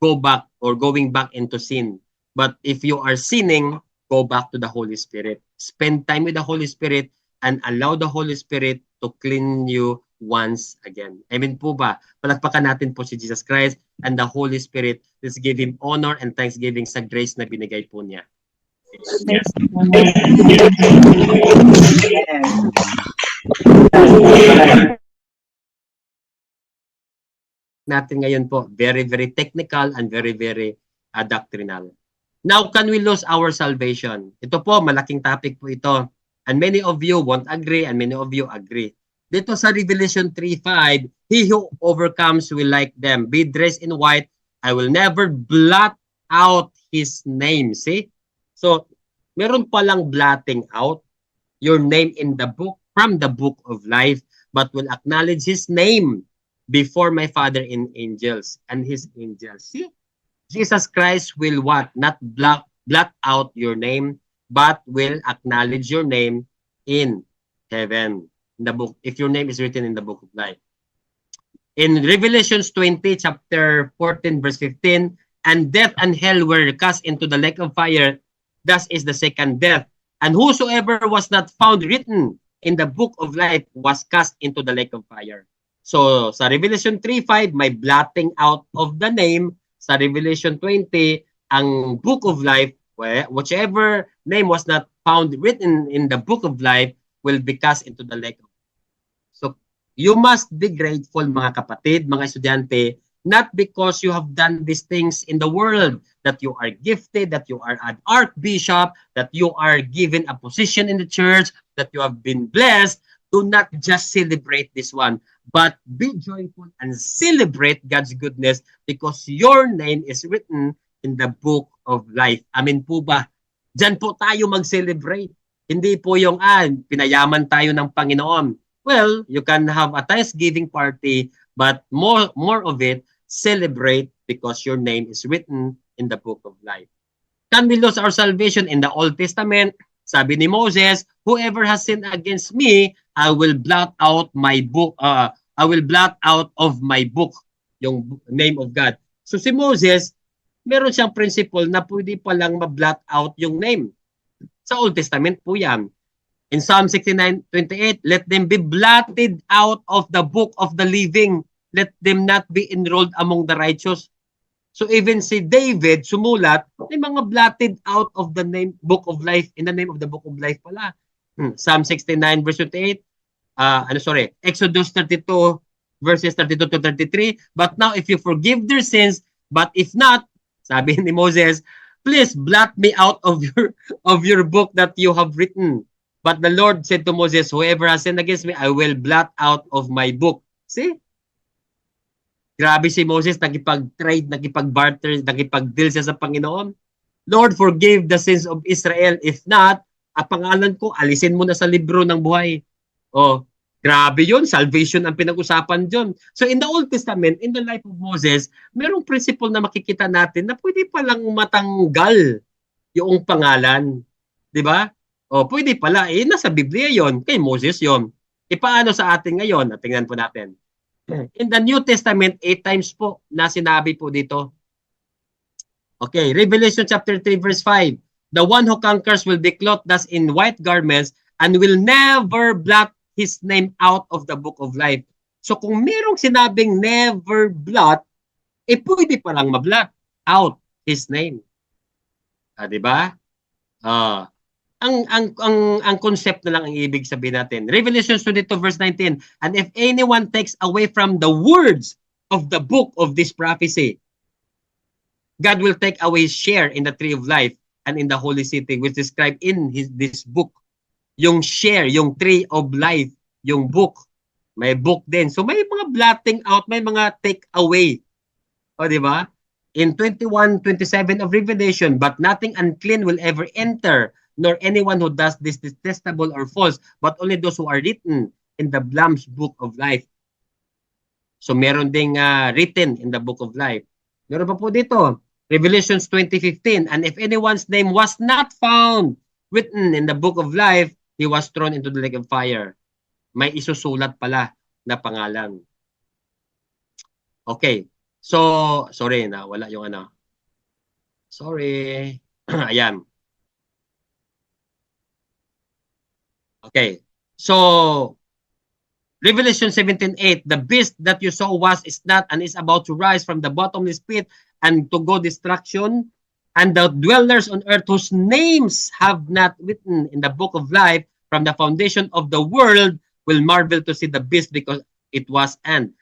going back into sin. But if you are sinning, go back to the Holy Spirit. Spend time with the Holy Spirit and allow the Holy Spirit to clean you once again. Amen po ba? Palakpakan natin po si Jesus Christ and the Holy Spirit. Let's give Him honor and thanksgiving sa grace na binigay po niya. Natin ngayon po, very, very technical and very, very doctrinal. Now, can we lose our salvation? Ito po, malaking topic po ito. And many of you won't agree and many of you agree. Dito sa Revelation 3:5, he who overcomes will like them, be dressed in white, I will never blot out his name. See? So, meron palang blotting out your name in the book, from the book of life, but will acknowledge his name before my Father in angels and his angels. See? Jesus Christ will what? Not blot out your name, but will acknowledge your name in heaven. In the book, if your name is written in the book of life. In Revelations 20, chapter 14, verse 15, and death and hell were cast into the lake of fire. Thus is the second death. And whosoever was not found written in the book of life was cast into the lake of fire. So sa Revelation 3:5 may blotting out of the name. Sa Revelation 20, ang book of life, whichever name was not found written in the book of life will be cast into the lake of fire. So you must be grateful, mga kapatid, mga estudyante, not because you have done these things in the world, that you are gifted, that you are an archbishop, that you are given a position in the church, that you have been blessed. Do not just celebrate this one, but be joyful and celebrate God's goodness because your name is written in the book of life. Amen po ba? Diyan po tayo mag-celebrate. Hindi po yung, pinayaman tayo ng Panginoon. Well, you can have a Thanksgiving party, but more of it, celebrate because your name is written in the book of life. Can we lose our salvation? In the Old Testament, sabi ni Moses, whoever has sinned against me, I will blot out my book. I will blot out of my book yung name of God. So si Moses, meron siyang principle na pwede palang ma-blot out yung name. Sa Old Testament po yan. In Psalm 69:28, let them be blotted out of the book of the living. Let them not be enrolled among the righteous. So even si David sumulat, may mga blotted out of the name book of life, in the name of the book of life pala. Psalm 69 verse 28, Exodus 32 verses 32 to 33. But now if you forgive their sins, but if not, sabi ni Moses, please blot me out of your book that you have written. But the Lord said to Moses, whoever has sinned against me, I will blot out of my book. See? Grabe si Moses, nakipag-trade, nakipag-barter, nakipag-deal siya sa Panginoon. Lord, forgive the sins of Israel. If not, ang pangalan ko, alisin mo na sa libro ng buhay. Oh, grabe yun. Salvation ang pinag-usapan dyan. So in the Old Testament, in the life of Moses, merong principle na makikita natin na pwede palang matanggal yung pangalan. Di ba? O, pwede pala. Nasa Biblia yon, kay Moses yon. Paano sa atin ngayon? Tingnan po natin. In the New Testament, 8 times po na sinabi po dito. Okay, Revelation chapter 3 verse 5. The one who conquers will be clothed thus in white garments and will never blot his name out of the book of life. So kung merong sinabing never blot, pwede palang ma-blot out his name. Di ba? Ang concept na lang ang ibig sabihin natin. Revelation 22 verse 19, and if anyone takes away from the words of the book of this prophecy, God will take away his share in the tree of life and in the holy city which described in this book. Yung share, yung tree of life, yung book. May book din. So may mga blotting out, may mga take away. O di ba? In 21:27 of Revelation, but nothing unclean will ever enter, nor anyone who does this detestable or false, but only those who are written in the Lamb's book of life. So meron ding written in the book of life. Meron pa po dito, Revelations 20:15, and if anyone's name was not found written in the book of life, he was thrown into the lake of fire. May isusulat pala na pangalan. Okay. So, sorry na, wala yung ano. Sorry. Ayan. Okay. So, Revelation 17:8, the beast that you saw was, is not, and is about to rise from the bottomless pit and to go destruction, and the dwellers on earth whose names have not written in the book of life from the foundation of the world will marvel to see the beast because it was and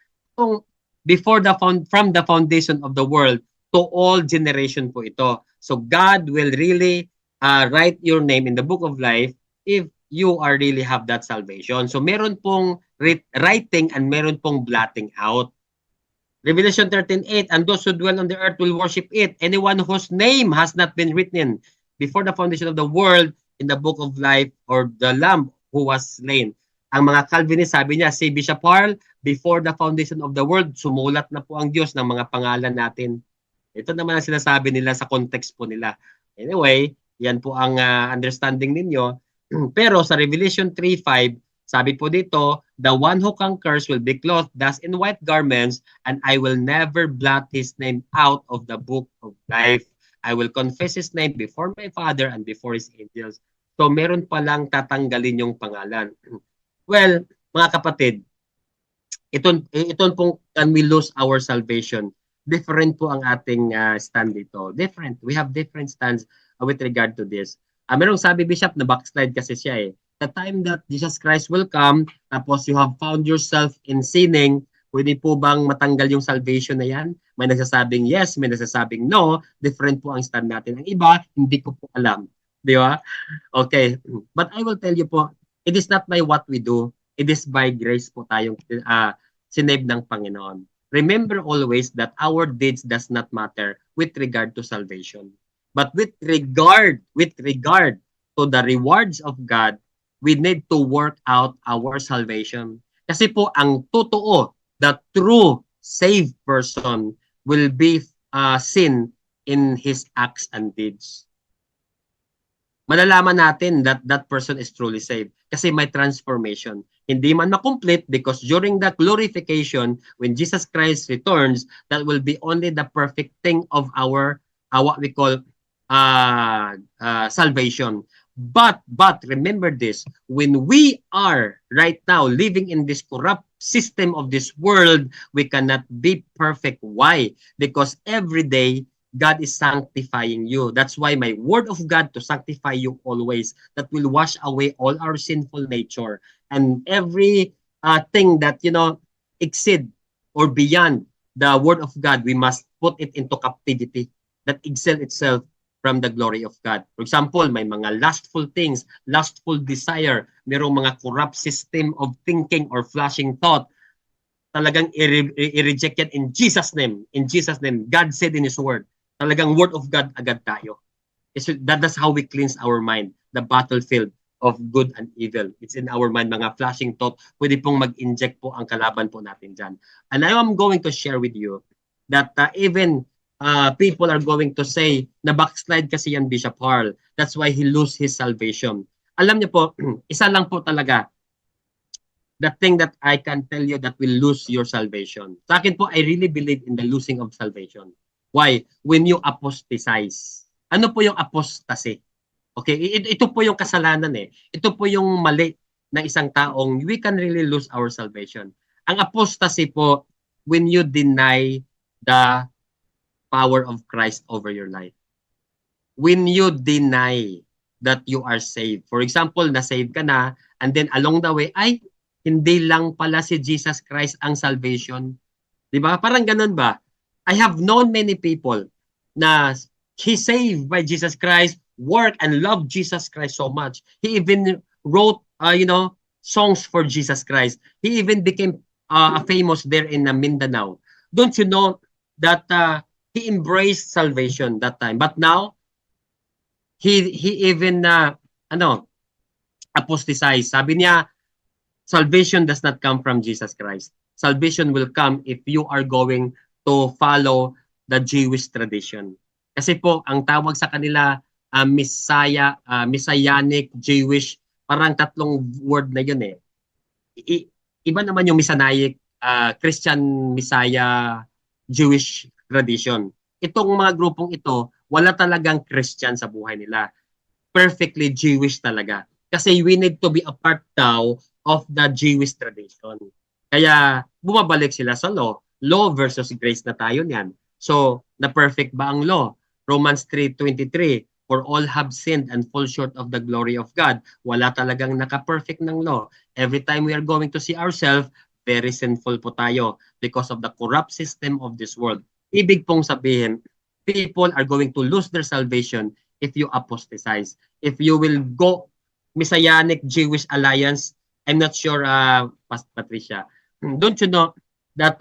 before from the foundation of the world to all generation po ito. So God will really write your name in the book of life if you are really have that salvation. So meron pong writing and meron pong blotting out. Revelation 13:8, and those who dwell on the earth will worship it. Anyone whose name has not been written before the foundation of the world in the book of life or the Lamb who was slain. Ang mga Calvinist, sabi niya, si Bishop Harl, before the foundation of the world, sumulat na po ang Diyos ng mga pangalan natin. Ito naman ang sinasabi nila sa context po nila. Anyway, yan po ang understanding ninyo. Pero sa Revelation 3:5, sabi po dito, the one who conquers will be clothed thus in white garments, and I will never blot his name out of the book of life. I will confess His name before my Father and before His angels. So meron palang tatanggalin yung pangalan. Well, mga kapatid, ito pong can we lose our salvation? Different po ang ating stand dito. Different. We have different stands with regard to this. Merong sabi, Bishop, na backslide kasi siya eh. The time that Jesus Christ will come, tapos you have found yourself in sinning, pwede po bang matanggal yung salvation na yan? May nagsasabing yes, may nagsasabing no. Different po ang stand natin. Ang iba, hindi ko po alam. Di ba? Okay. But I will tell you po, it is not by what we do. It is by grace po tayong sinave ng Panginoon. Remember always that our deeds does not matter with regard to salvation. But with regard to the rewards of God, we need to work out our salvation. Kasi po ang totoo, the true saved person will be seen in his acts and deeds. Malalaman natin that that person is truly saved kasi may transformation. Hindi man ma-complete because during the glorification, when Jesus Christ returns, that will be only the perfect thing of our what we call salvation. But remember this, when we are right now living in this corrupt system of this world, we cannot be perfect. Why? Because every day, God is sanctifying you. That's why my word of God to sanctify you always, that will wash away all our sinful nature and every thing that, exceed or beyond the word of God, we must put it into captivity that excel itself from the glory of God. For example, may mga lustful things, lustful desire, merong mga corrupt system of thinking or flashing thought, talagang i-reject yan in Jesus' name. In Jesus' name, God said in His word, talagang word of God agad tayo. That's how we cleanse our mind, the battlefield of good and evil. It's in our mind, mga flashing thought. Pwede pong mag-inject po ang kalaban po natin dyan. And I am going to share with you that even people are going to say na backslide kasi yan Bishop Harl. That's why he lose his salvation. Alam niyo po, isa lang po talaga the thing that I can tell you that will lose your salvation. Sa akin po, I really believe in the losing of salvation. Why? When you apostatize. Ano po yung apostasy? Okay, ito po yung kasalanan eh. Ito po yung mali na isang taong we can really lose our salvation. Ang apostasy po, when you deny the power of Christ over your life. When you deny that you are saved. For example, na-save ka na, and then along the way, ay, hindi lang pala si Jesus Christ ang salvation. Diba? Parang ganun ba? I have known many people na he saved by Jesus Christ, work and love Jesus Christ so much. He even wrote, songs for Jesus Christ. He even became famous there in Mindanao. Don't you know that he embraced salvation that time? But now, he even apostatized. Sabi niya, salvation does not come from Jesus Christ. Salvation will come if you are going to follow the Jewish tradition. Kasi po, ang tawag sa kanila, Messianic, Jewish, parang tatlong word na yun eh. Iba naman yung Messianic, Christian, Messiah, Jewish tradition. Itong mga grupong ito, wala talagang Christian sa buhay nila. Perfectly Jewish talaga. Kasi we need to be a part now of the Jewish tradition. Kaya bumabalik sila sa law. Law versus grace na tayo niyan. So, na-perfect ba ang law? Romans 3:23, for all have sinned and fall short of the glory of God. Wala talagang naka-perfect ng law. Every time we are going to see ourselves, very sinful po tayo because of the corrupt system of this world. Ibig pong sabihin, people are going to lose their salvation if you apostatize. If you will go Messianic Jewish Alliance, I'm not sure, Patricia, don't you know that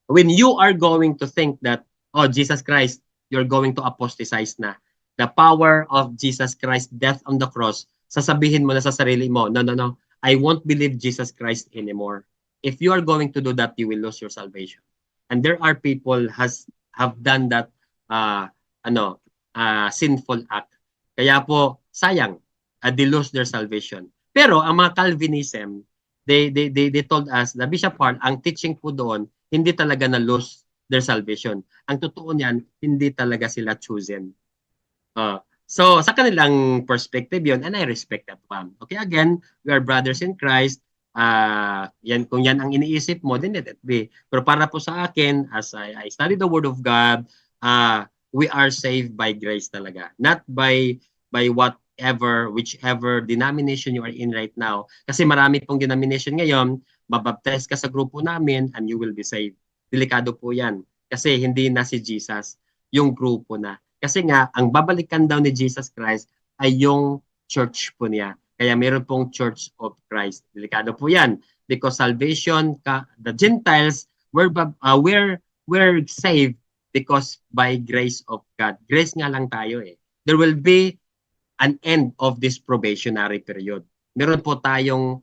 when you are going to think that, oh, Jesus Christ, you're going to apostatize na. The power of Jesus Christ, death on the cross, sasabihin mo na sa sarili mo, no, I won't believe Jesus Christ anymore. If you are going to do that, you will lose your salvation. And there are people have done that sinful act. Kaya po, sayang, they lose their salvation. Pero ang mga Calvinism, they told us, the Bishop Hart, ang teaching po doon, hindi talaga na-lose their salvation. Ang totoo niyan, hindi talaga sila chosen. So, sa kanilang perspective yon, and I respect that one. Okay, again, we are brothers in Christ. Yan, kung yan ang iniisip mo, then let it be. Pero para po sa akin, as I study the Word of God, we are saved by grace talaga. Not by whichever denomination you are in right now. Kasi marami pong denomination ngayon, mabaptize ka sa grupo namin and you will be saved. Delikado po yan. Kasi hindi na si Jesus, yung grupo na. Kasi nga, ang babalikan daw ni Jesus Christ ay yung church po niya. Kaya meron pong Church of Christ. Delikado po yan. Because salvation, the Gentiles were saved because by grace of God. Grace nga lang tayo eh. There will be an end of this probationary period. Meron po tayong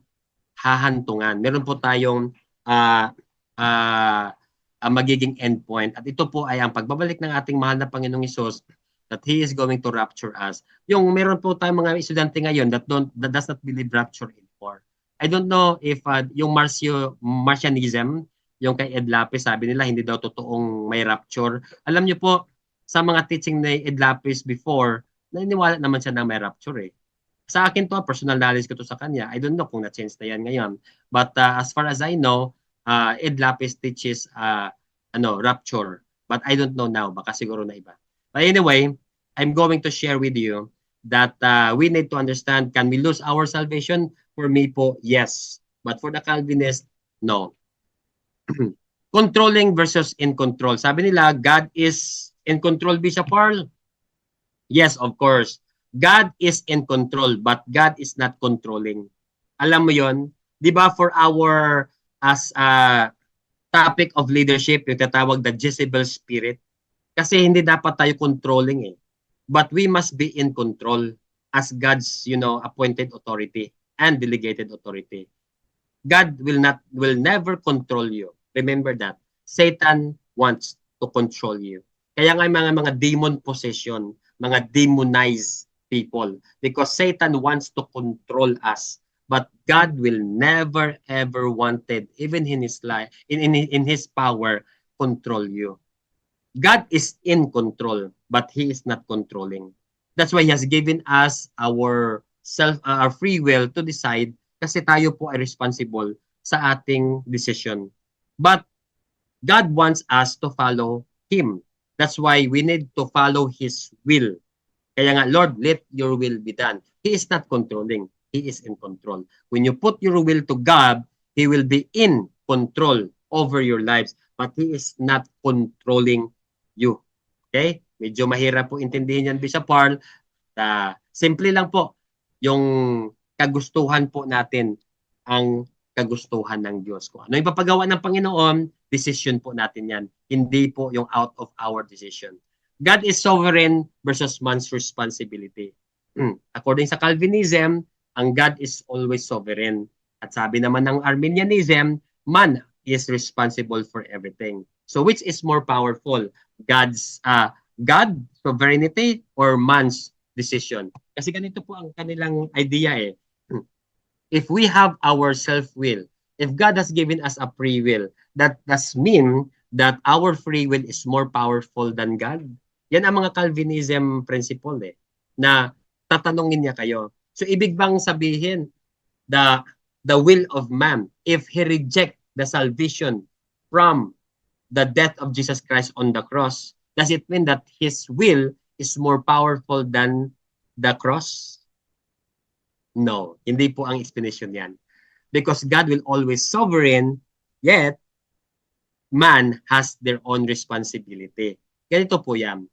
hahantungan. Meron po tayong magiging endpoint. At ito po ay ang pagbabalik ng ating mahal na Panginoong Hesus, that He is going to rapture us. Yung meron po tayong mga estudyante ngayon that does not believe rapture anymore. I don't know if yung Martianism, yung kay Ed Lapis, sabi nila hindi daw totoong may rapture. Alam niyo po, sa mga teaching ni Ed Lapis before, naniniwala naman siya na may rapture eh. Sa akin to, personal knowledge ko to sa kanya. I don't know kung na-change na yan ngayon. But as far as I know, Ed Lapis teaches rapture. But I don't know now. Baka siguro na iba. But anyway, I'm going to share with you that we need to understand, can we lose our salvation? For me po, yes. But for the Calvinist, no. Controlling versus in control. Sabi nila, God is in control, Bishop Pearl. Yes, of course. God is in control, but God is not controlling. Alam mo yon? Di ba for our as topic of leadership, yung tatawag the Jezebel spirit, kasi hindi dapat tayo controlling eh. But we must be in control as God's, appointed authority and delegated authority. God will never control you. Remember that. Satan wants to control you. Kaya nga mga demon possession, mga demonized people, because Satan wants to control us. But God will never ever wanted, even in his life, in his power, control you. God is in control, but He is not controlling. That's why He has given us our free will to decide, kasi tayo po ay responsible sa ating decision. But God wants us to follow Him. That's why we need to follow His will. Kaya nga, Lord, let your will be done. He is not controlling. He is in control. When you put your will to God, He will be in control over your lives. But He is not controlling you. Okay? Medyo mahirap po intindihin yan, Bishop Pearl. Simple lang po. Yung kagustuhan po natin ang kagustuhan ng Diyos. Kung ano yung papagawa ng Panginoon, decision po natin yan. Hindi po yung out of our decision. God is sovereign versus man's responsibility. According sa Calvinism, ang God is always sovereign. At sabi naman ng Arminianism, man is responsible for everything. So which is more powerful? God's God sovereignty or man's decision? Kasi ganito po ang kanilang idea eh. If we have our self-will, if God has given us a free will, that does mean that our free will is more powerful than God. Yan ang mga Calvinism principle eh, na tatanungin niya kayo. So ibig bang sabihin the will of man, if he reject the salvation from the death of Jesus Christ on the cross, does it mean that his will is more powerful than the cross? No, hindi po ang explanation yan. Because God will always sovereign, yet man has their own responsibility. Ganito po yan.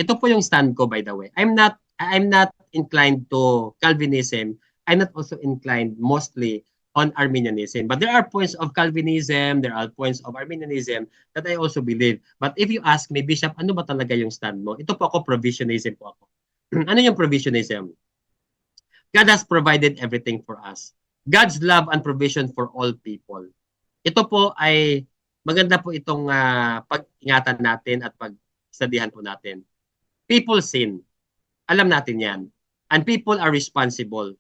Ito po yung stand ko, by the way. I'm not inclined to Calvinism. I'm not also inclined mostly on Arminianism. But there are points of Calvinism, there are points of Arminianism that I also believe. But if you ask me, Bishop, ano ba talaga yung stand mo? Ito po ako, provisionism po ako. Ano yung provisionism? God has provided everything for us. God's love and provision for all people. Ito po ay maganda po itong pag-ingatan natin at pag-studihan po natin. People sin. Alam natin yan. And people are responsible.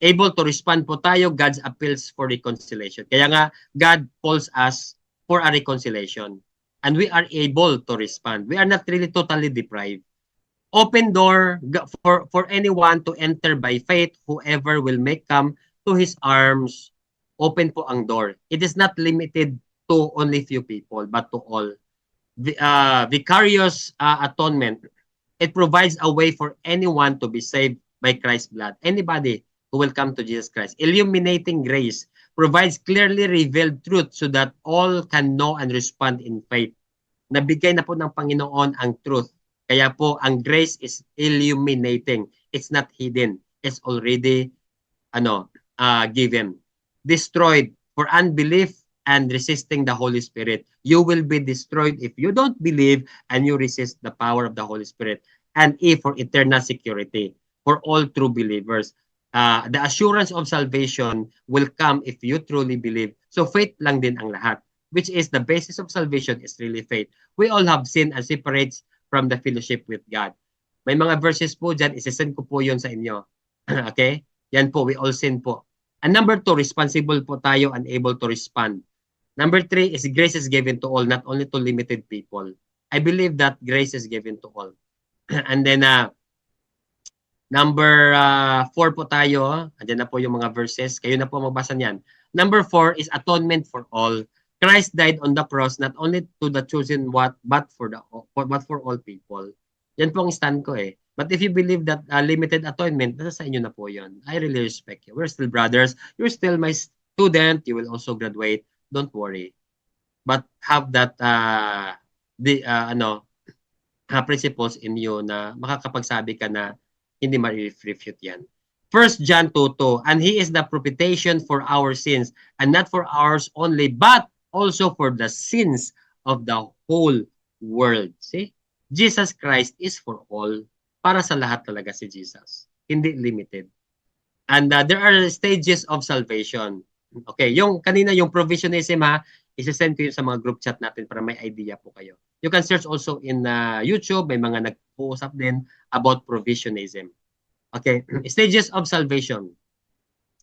Able to respond po tayo, God's appeals for reconciliation. Kaya nga, God calls us for a reconciliation. and we are able to respond. We are not really totally deprived. Open door for anyone to enter by faith. Whoever will make come to his arms, open po ang door. It is not limited to only few people, but to all. Vicarious atonement. It provides a way for anyone to be saved by Christ's blood. Anybody who will come to Jesus Christ. Illuminating grace provides clearly revealed truth so that all can know and respond in faith. Nabigay na po ng Panginoon ang truth. Kaya po, ang grace is illuminating. It's not hidden. It's already given. Destroyed for unbelief and resisting the Holy Spirit. You will be destroyed if you don't believe and you resist the power of the Holy Spirit. And for eternal security for all true believers. The assurance of salvation will come if you truly believe. So faith lang din ang lahat, which is the basis of salvation is really faith. We all have sinned and separates from the fellowship with God. May mga verses po dyan, isesend ko po yun sa inyo. Okay? Yan po, we all sin po. And number 2, responsible po tayo and able to respond. Number 3 is grace is given to all, not only to limited people. I believe that grace is given to all. And then, number 4 po tayo. Andiyan na po yung mga verses. Kayo na po magbasa niyan. Number 4 is atonement for all. Christ died on the cross not only to the chosen but for all people. Yan po ang stand ko eh. But if you believe that limited atonement, nasa sa inyo na po yun. I really respect you. We're still brothers. You're still my student. You will also graduate. Don't worry. But have that principles in you na makakapagsabi ka na hindi ma-refute yan. 1 John 2:2, and he is the propitiation for our sins, and not for ours only, but also for the sins of the whole world. See? Jesus Christ is for all. Para sa lahat talaga si Jesus. Hindi limited. And there are stages of salvation. Okay, yung kanina yung provisionism isesend ko yun sa mga group chat natin para may idea po kayo. You can search also in YouTube, may mga nag-uusap din about provisionism. Okay, stages of salvation.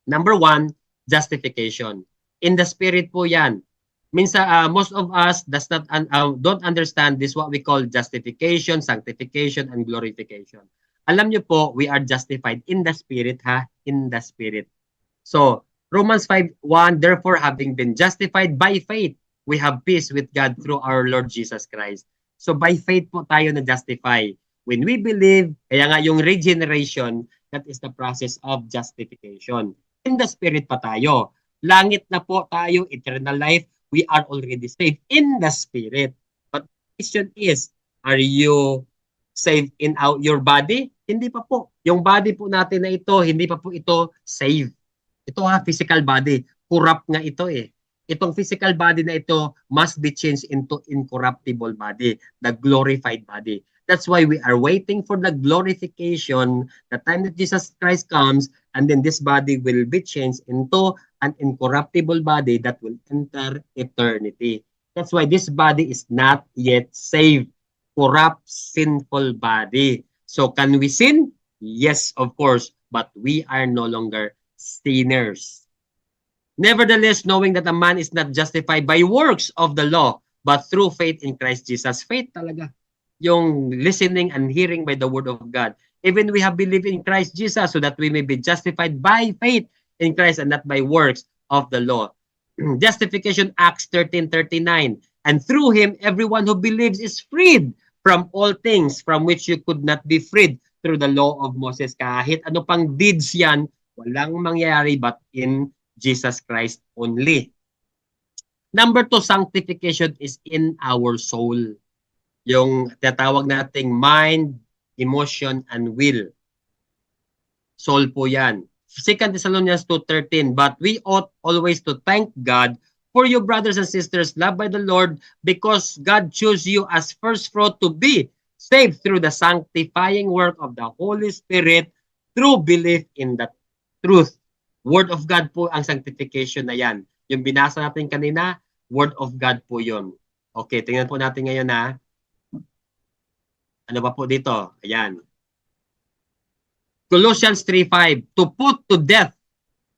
Number 1, justification. In the spirit po yan. Minsan, most of us don't understand this what we call justification, sanctification, and glorification. Alam nyo po, we are justified in the spirit, in the spirit. So, Romans 5:1, therefore, having been justified by faith, we have peace with God through our Lord Jesus Christ. So, by faith po tayo na-justify. When we believe, kaya nga yung regeneration, that is the process of justification. In the spirit pa tayo. Langit na po tayo, eternal life, we are already saved in the spirit. But the question is, are you saved in your body? Hindi pa po. Yung body po natin na ito, hindi pa po ito saved. Ito physical body. Corrupt nga ito eh. Itong physical body na ito must be changed into incorruptible body, the glorified body. That's why we are waiting for the glorification, the time that Jesus Christ comes, and then this body will be changed into an incorruptible body that will enter eternity. That's why this body is not yet saved. Corrupt, sinful body. So can we sin? Yes, of course, but we are no longer sinners. Nevertheless, knowing that a man is not justified by works of the law, but through faith in Christ Jesus. Faith talaga. Yung listening and hearing by the word of God. Even we have believed in Christ Jesus so that we may be justified by faith in Christ and not by works of the law. Justification, Acts 13:39. And through him, everyone who believes is freed from all things from which you could not be freed through the law of Moses. Kahit ano pang deeds yan, walang mangyayari but in Jesus Christ only. Number 2, sanctification is in our soul. Yung tinatawag nating mind, emotion, and will. Soul po yan. 2 Thessalonians 2:13, but we ought always to thank God for you brothers and sisters loved by the Lord, because God chose you as first fruit to be saved through the sanctifying work of the Holy Spirit through belief in the truth. Word of God po ang sanctification na yan. Yung binasa natin kanina, Word of God po yun. Okay, tingnan po natin ngayon na ano ba po dito? Ayan. Colossians 3:5, to put to death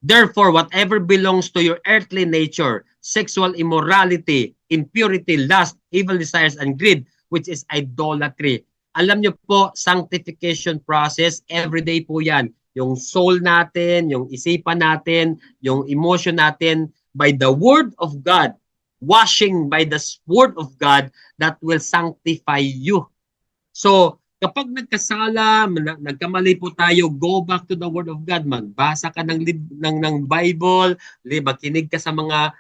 Therefore, whatever belongs to your earthly nature, sexual immorality, impurity, lust, evil desires, and greed, which is idolatry. Alam nyo po, sanctification process, everyday po yan. Yung soul natin, yung isipan natin, yung emotion natin, by the word of God, washing by the word of God, that will sanctify you. So, kapag nagkasala, nagkamali po tayo, go back to the Word of God. Magbasa ka ng Bible, makinig ka sa mga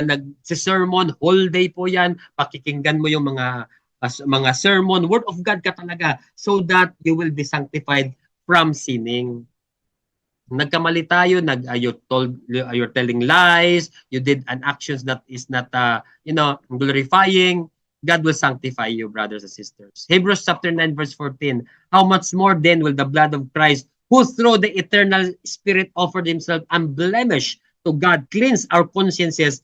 nag-sermon, whole day po yan. Pakikinggan mo yung mga sermon, Word of God ka talaga, so that you will be sanctified from sinning. Nagkamali tayo, you're telling lies, you did an actions that is not glorifying. God will sanctify you, brothers and sisters. Hebrews chapter 9 verse 14. How much more then will the blood of Christ, who through the eternal Spirit offered himself unblemished to God, cleanse our consciences?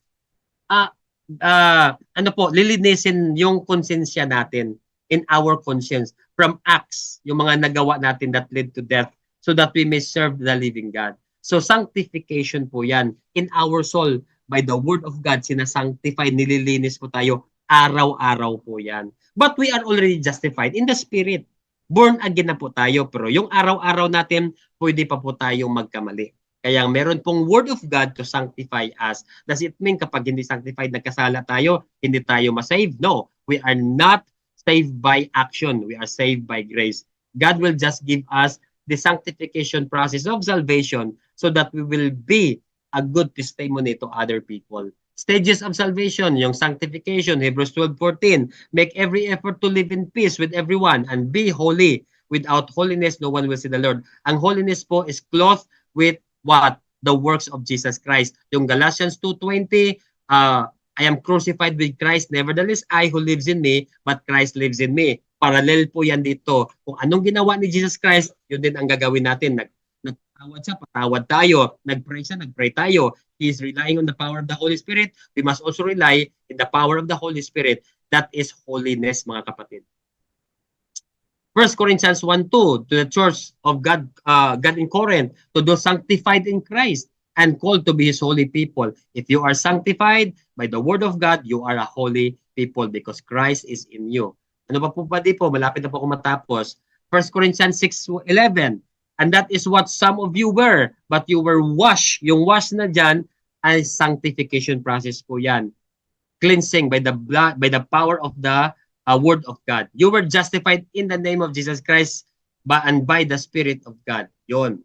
Lilinisin yung konsensya natin, in our conscience, from acts, yung mga nagawa natin that led to death, so that we may serve the living God. So sanctification po yan. In our soul, by the word of God, sinasanctify, nililinis po tayo, araw-araw po yan. But we are already justified in the Spirit. Born again na po tayo, pero yung araw-araw natin, pwede pa po tayong magkamali. Kaya meron pong word of God to sanctify us. Does it mean kapag hindi sanctified, nagkasala tayo, hindi tayo masave? No, we are not saved by action. We are saved by grace. God will just give us the sanctification process of salvation so that we will be a good testimony to other people. Stages of salvation, yung sanctification, Hebrews 12:14, make every effort to live in peace with everyone and be holy. Without holiness, no one will see the Lord. Ang holiness po is clothed with what? The works of Jesus Christ. Yung Galatians 2:20, I am crucified with Christ, nevertheless I who lives in me, but Christ lives in me. Parallel po yan dito. Kung anong ginawa ni Jesus Christ, yun din ang gagawin natin. Nagtawad siya, patawad tayo. Nagpray siya, nagpray tayo. He is relying on the power of the Holy Spirit. We must also rely in the power of the Holy Spirit. That is holiness, mga kapatid. 1 Corinthians 1:2, to the church of God in Corinth, to those sanctified in Christ and called to be His holy people. If you are sanctified by the word of God, you are a holy people because Christ is in you. Ano pa po di po? Malapit na po ako matapos. 1 Corinthians 6:11. And that is what some of you were, but you were washed. Yung wash na dyan ay sanctification process po yan. Cleansing by the blood, by the power of the word of God. You were justified in the name of Jesus Christ and by the Spirit of God. Yun.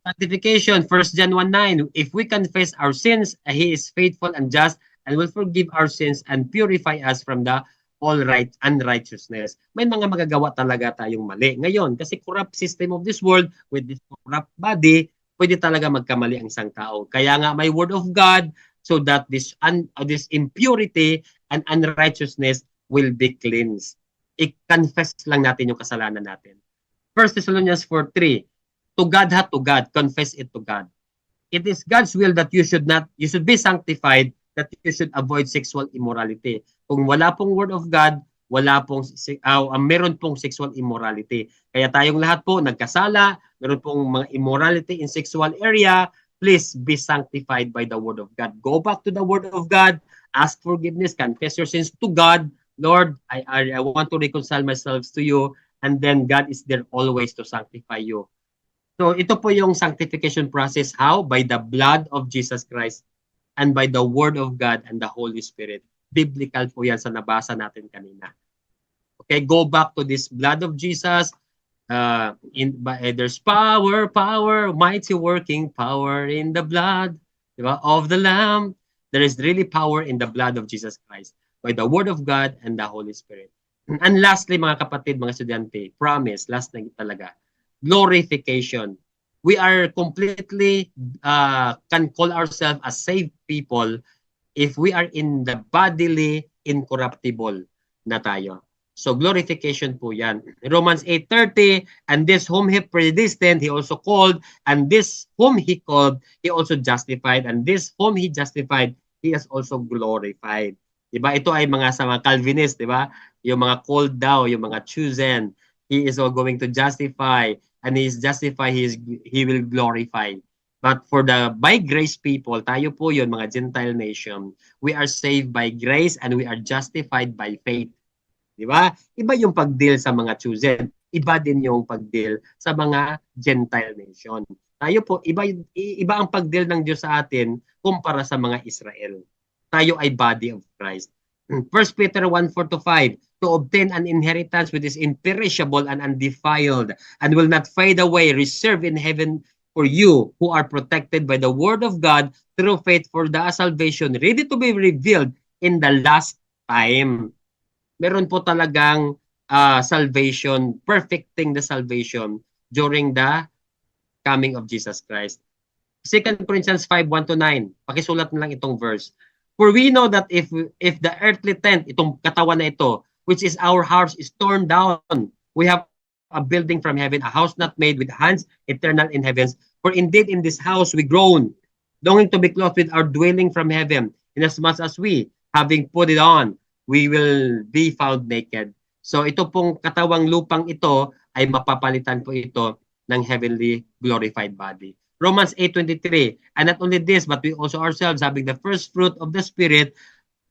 Sanctification, 1 John 1:9. If we confess our sins, He is faithful and just and will forgive our sins and purify us from the all right unrighteousness. May mga magagawa talaga tayong mali. Ngayon, kasi corrupt system of this world with this corrupt body, pwede talaga magkamali ang isang tao. Kaya nga may word of God so that this impurity and unrighteousness will be cleansed. I-confess lang natin yung kasalanan natin. 1 Thessalonians 4:3. To God, confess it to God. It is God's will that you should be sanctified, that you should avoid sexual immorality. Kung wala pong word of God, meron pong sexual immorality. Kaya tayong lahat po nagkasala, meron pong mga immorality in sexual area, please be sanctified by the word of God. Go back to the word of God, ask forgiveness, confess your sins to God. Lord, I want to reconcile myself to you, and then God is there always to sanctify you. So ito po yung sanctification process. How? By the blood of Jesus Christ and by the word of God and the Holy Spirit. Biblical po yan sa nabasa natin kanina. Okay, go back to this blood of Jesus. There's power, mighty working power in the blood, diba, of the Lamb. There is really power in the blood of Jesus Christ by the word of God and the Holy Spirit. And lastly, mga kapatid, mga estudyante, promise, last na talaga, glorification. We are completely can call ourselves as saved people if we are in the bodily incorruptible na tayo. So glorification po yan. Romans 8:30, and this whom He predestined, He also called, and this whom He called, He also justified, and this whom He justified, He has also glorified. Diba? Ito ay mga sa mga Calvinist, diba? Yung mga called daw, yung mga chosen, He is all going to justify, and He is justified, He will glorify. But for the by grace people, tayo po yun, mga Gentile nation, we are saved by grace and we are justified by faith. Di ba? Iba yung pag-deal sa mga chosen. Iba din yung pag-deal sa mga Gentile nation. Tayo po, iba ang pag-deal ng Diyos sa atin kumpara sa mga Israel. Tayo ay body of Christ. 1 Peter 1:4-5, to obtain an inheritance which is imperishable and undefiled and will not fade away, reserved in heaven for you who are protected by the word of God through faith for the salvation ready to be revealed in the last time. Meron po talagang salvation, perfecting the salvation during the coming of Jesus Christ. 2 Corinthians 5:1-9. Pakisulat na lang itong verse. For we know that if the earthly tent, itong katawan na ito, which is our house, is torn down, we have a building from heaven, a house not made with hands, eternal in heavens. For indeed in this house we groan, longing to be clothed with our dwelling from heaven, inasmuch as we, having put it on, we will be found naked. So ito pong katawang lupang ito ay mapapalitan po ito ng heavenly glorified body. Romans 8:23, and not only this, but we also ourselves, having the first fruit of the Spirit,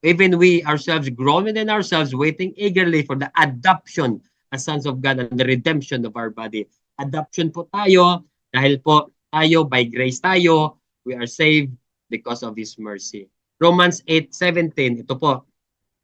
even we ourselves groan within ourselves, waiting eagerly for the adoption as sons of God and the redemption of our body. Adoption po tayo, dahil po tayo, by grace tayo, we are saved because of His mercy. Romans 8:17, ito po,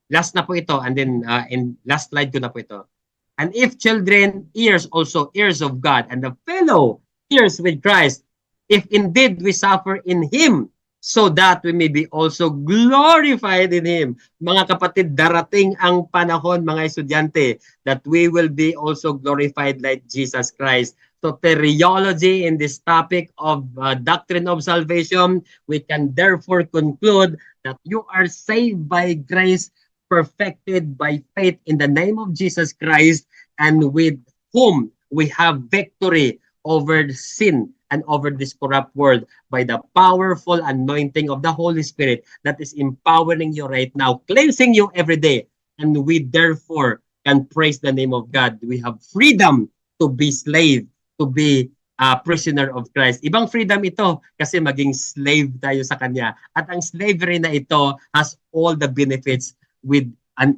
last na po ito, and then in last slide ko na po ito. And if children, heirs also, heirs of God, and the fellow heirs with Christ, if indeed we suffer in Him, so that we may be also glorified in Him. Mga kapatid, darating ang panahon, mga estudyante, that we will be also glorified like Jesus Christ. So, teriology in this topic of doctrine of salvation, we can therefore conclude that you are saved by grace, perfected by faith in the name of Jesus Christ, and with whom we have victory over sin and over this corrupt world by the powerful anointing of the Holy Spirit that is empowering you right now, cleansing you every day. And we therefore can praise the name of God. We have freedom to be slave, to be a prisoner of Christ. Ibang freedom ito kasi maging slave tayo sa Kanya. At ang slavery na ito has all the benefits with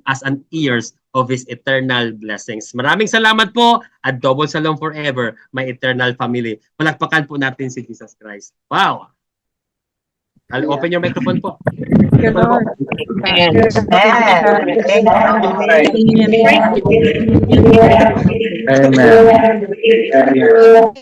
as an heirs of His eternal blessings. Maraming salamat po at double shalom forever, my eternal family. Palakpakan po natin si Jesus Christ. Wow! I'll open your microphone po. Amen.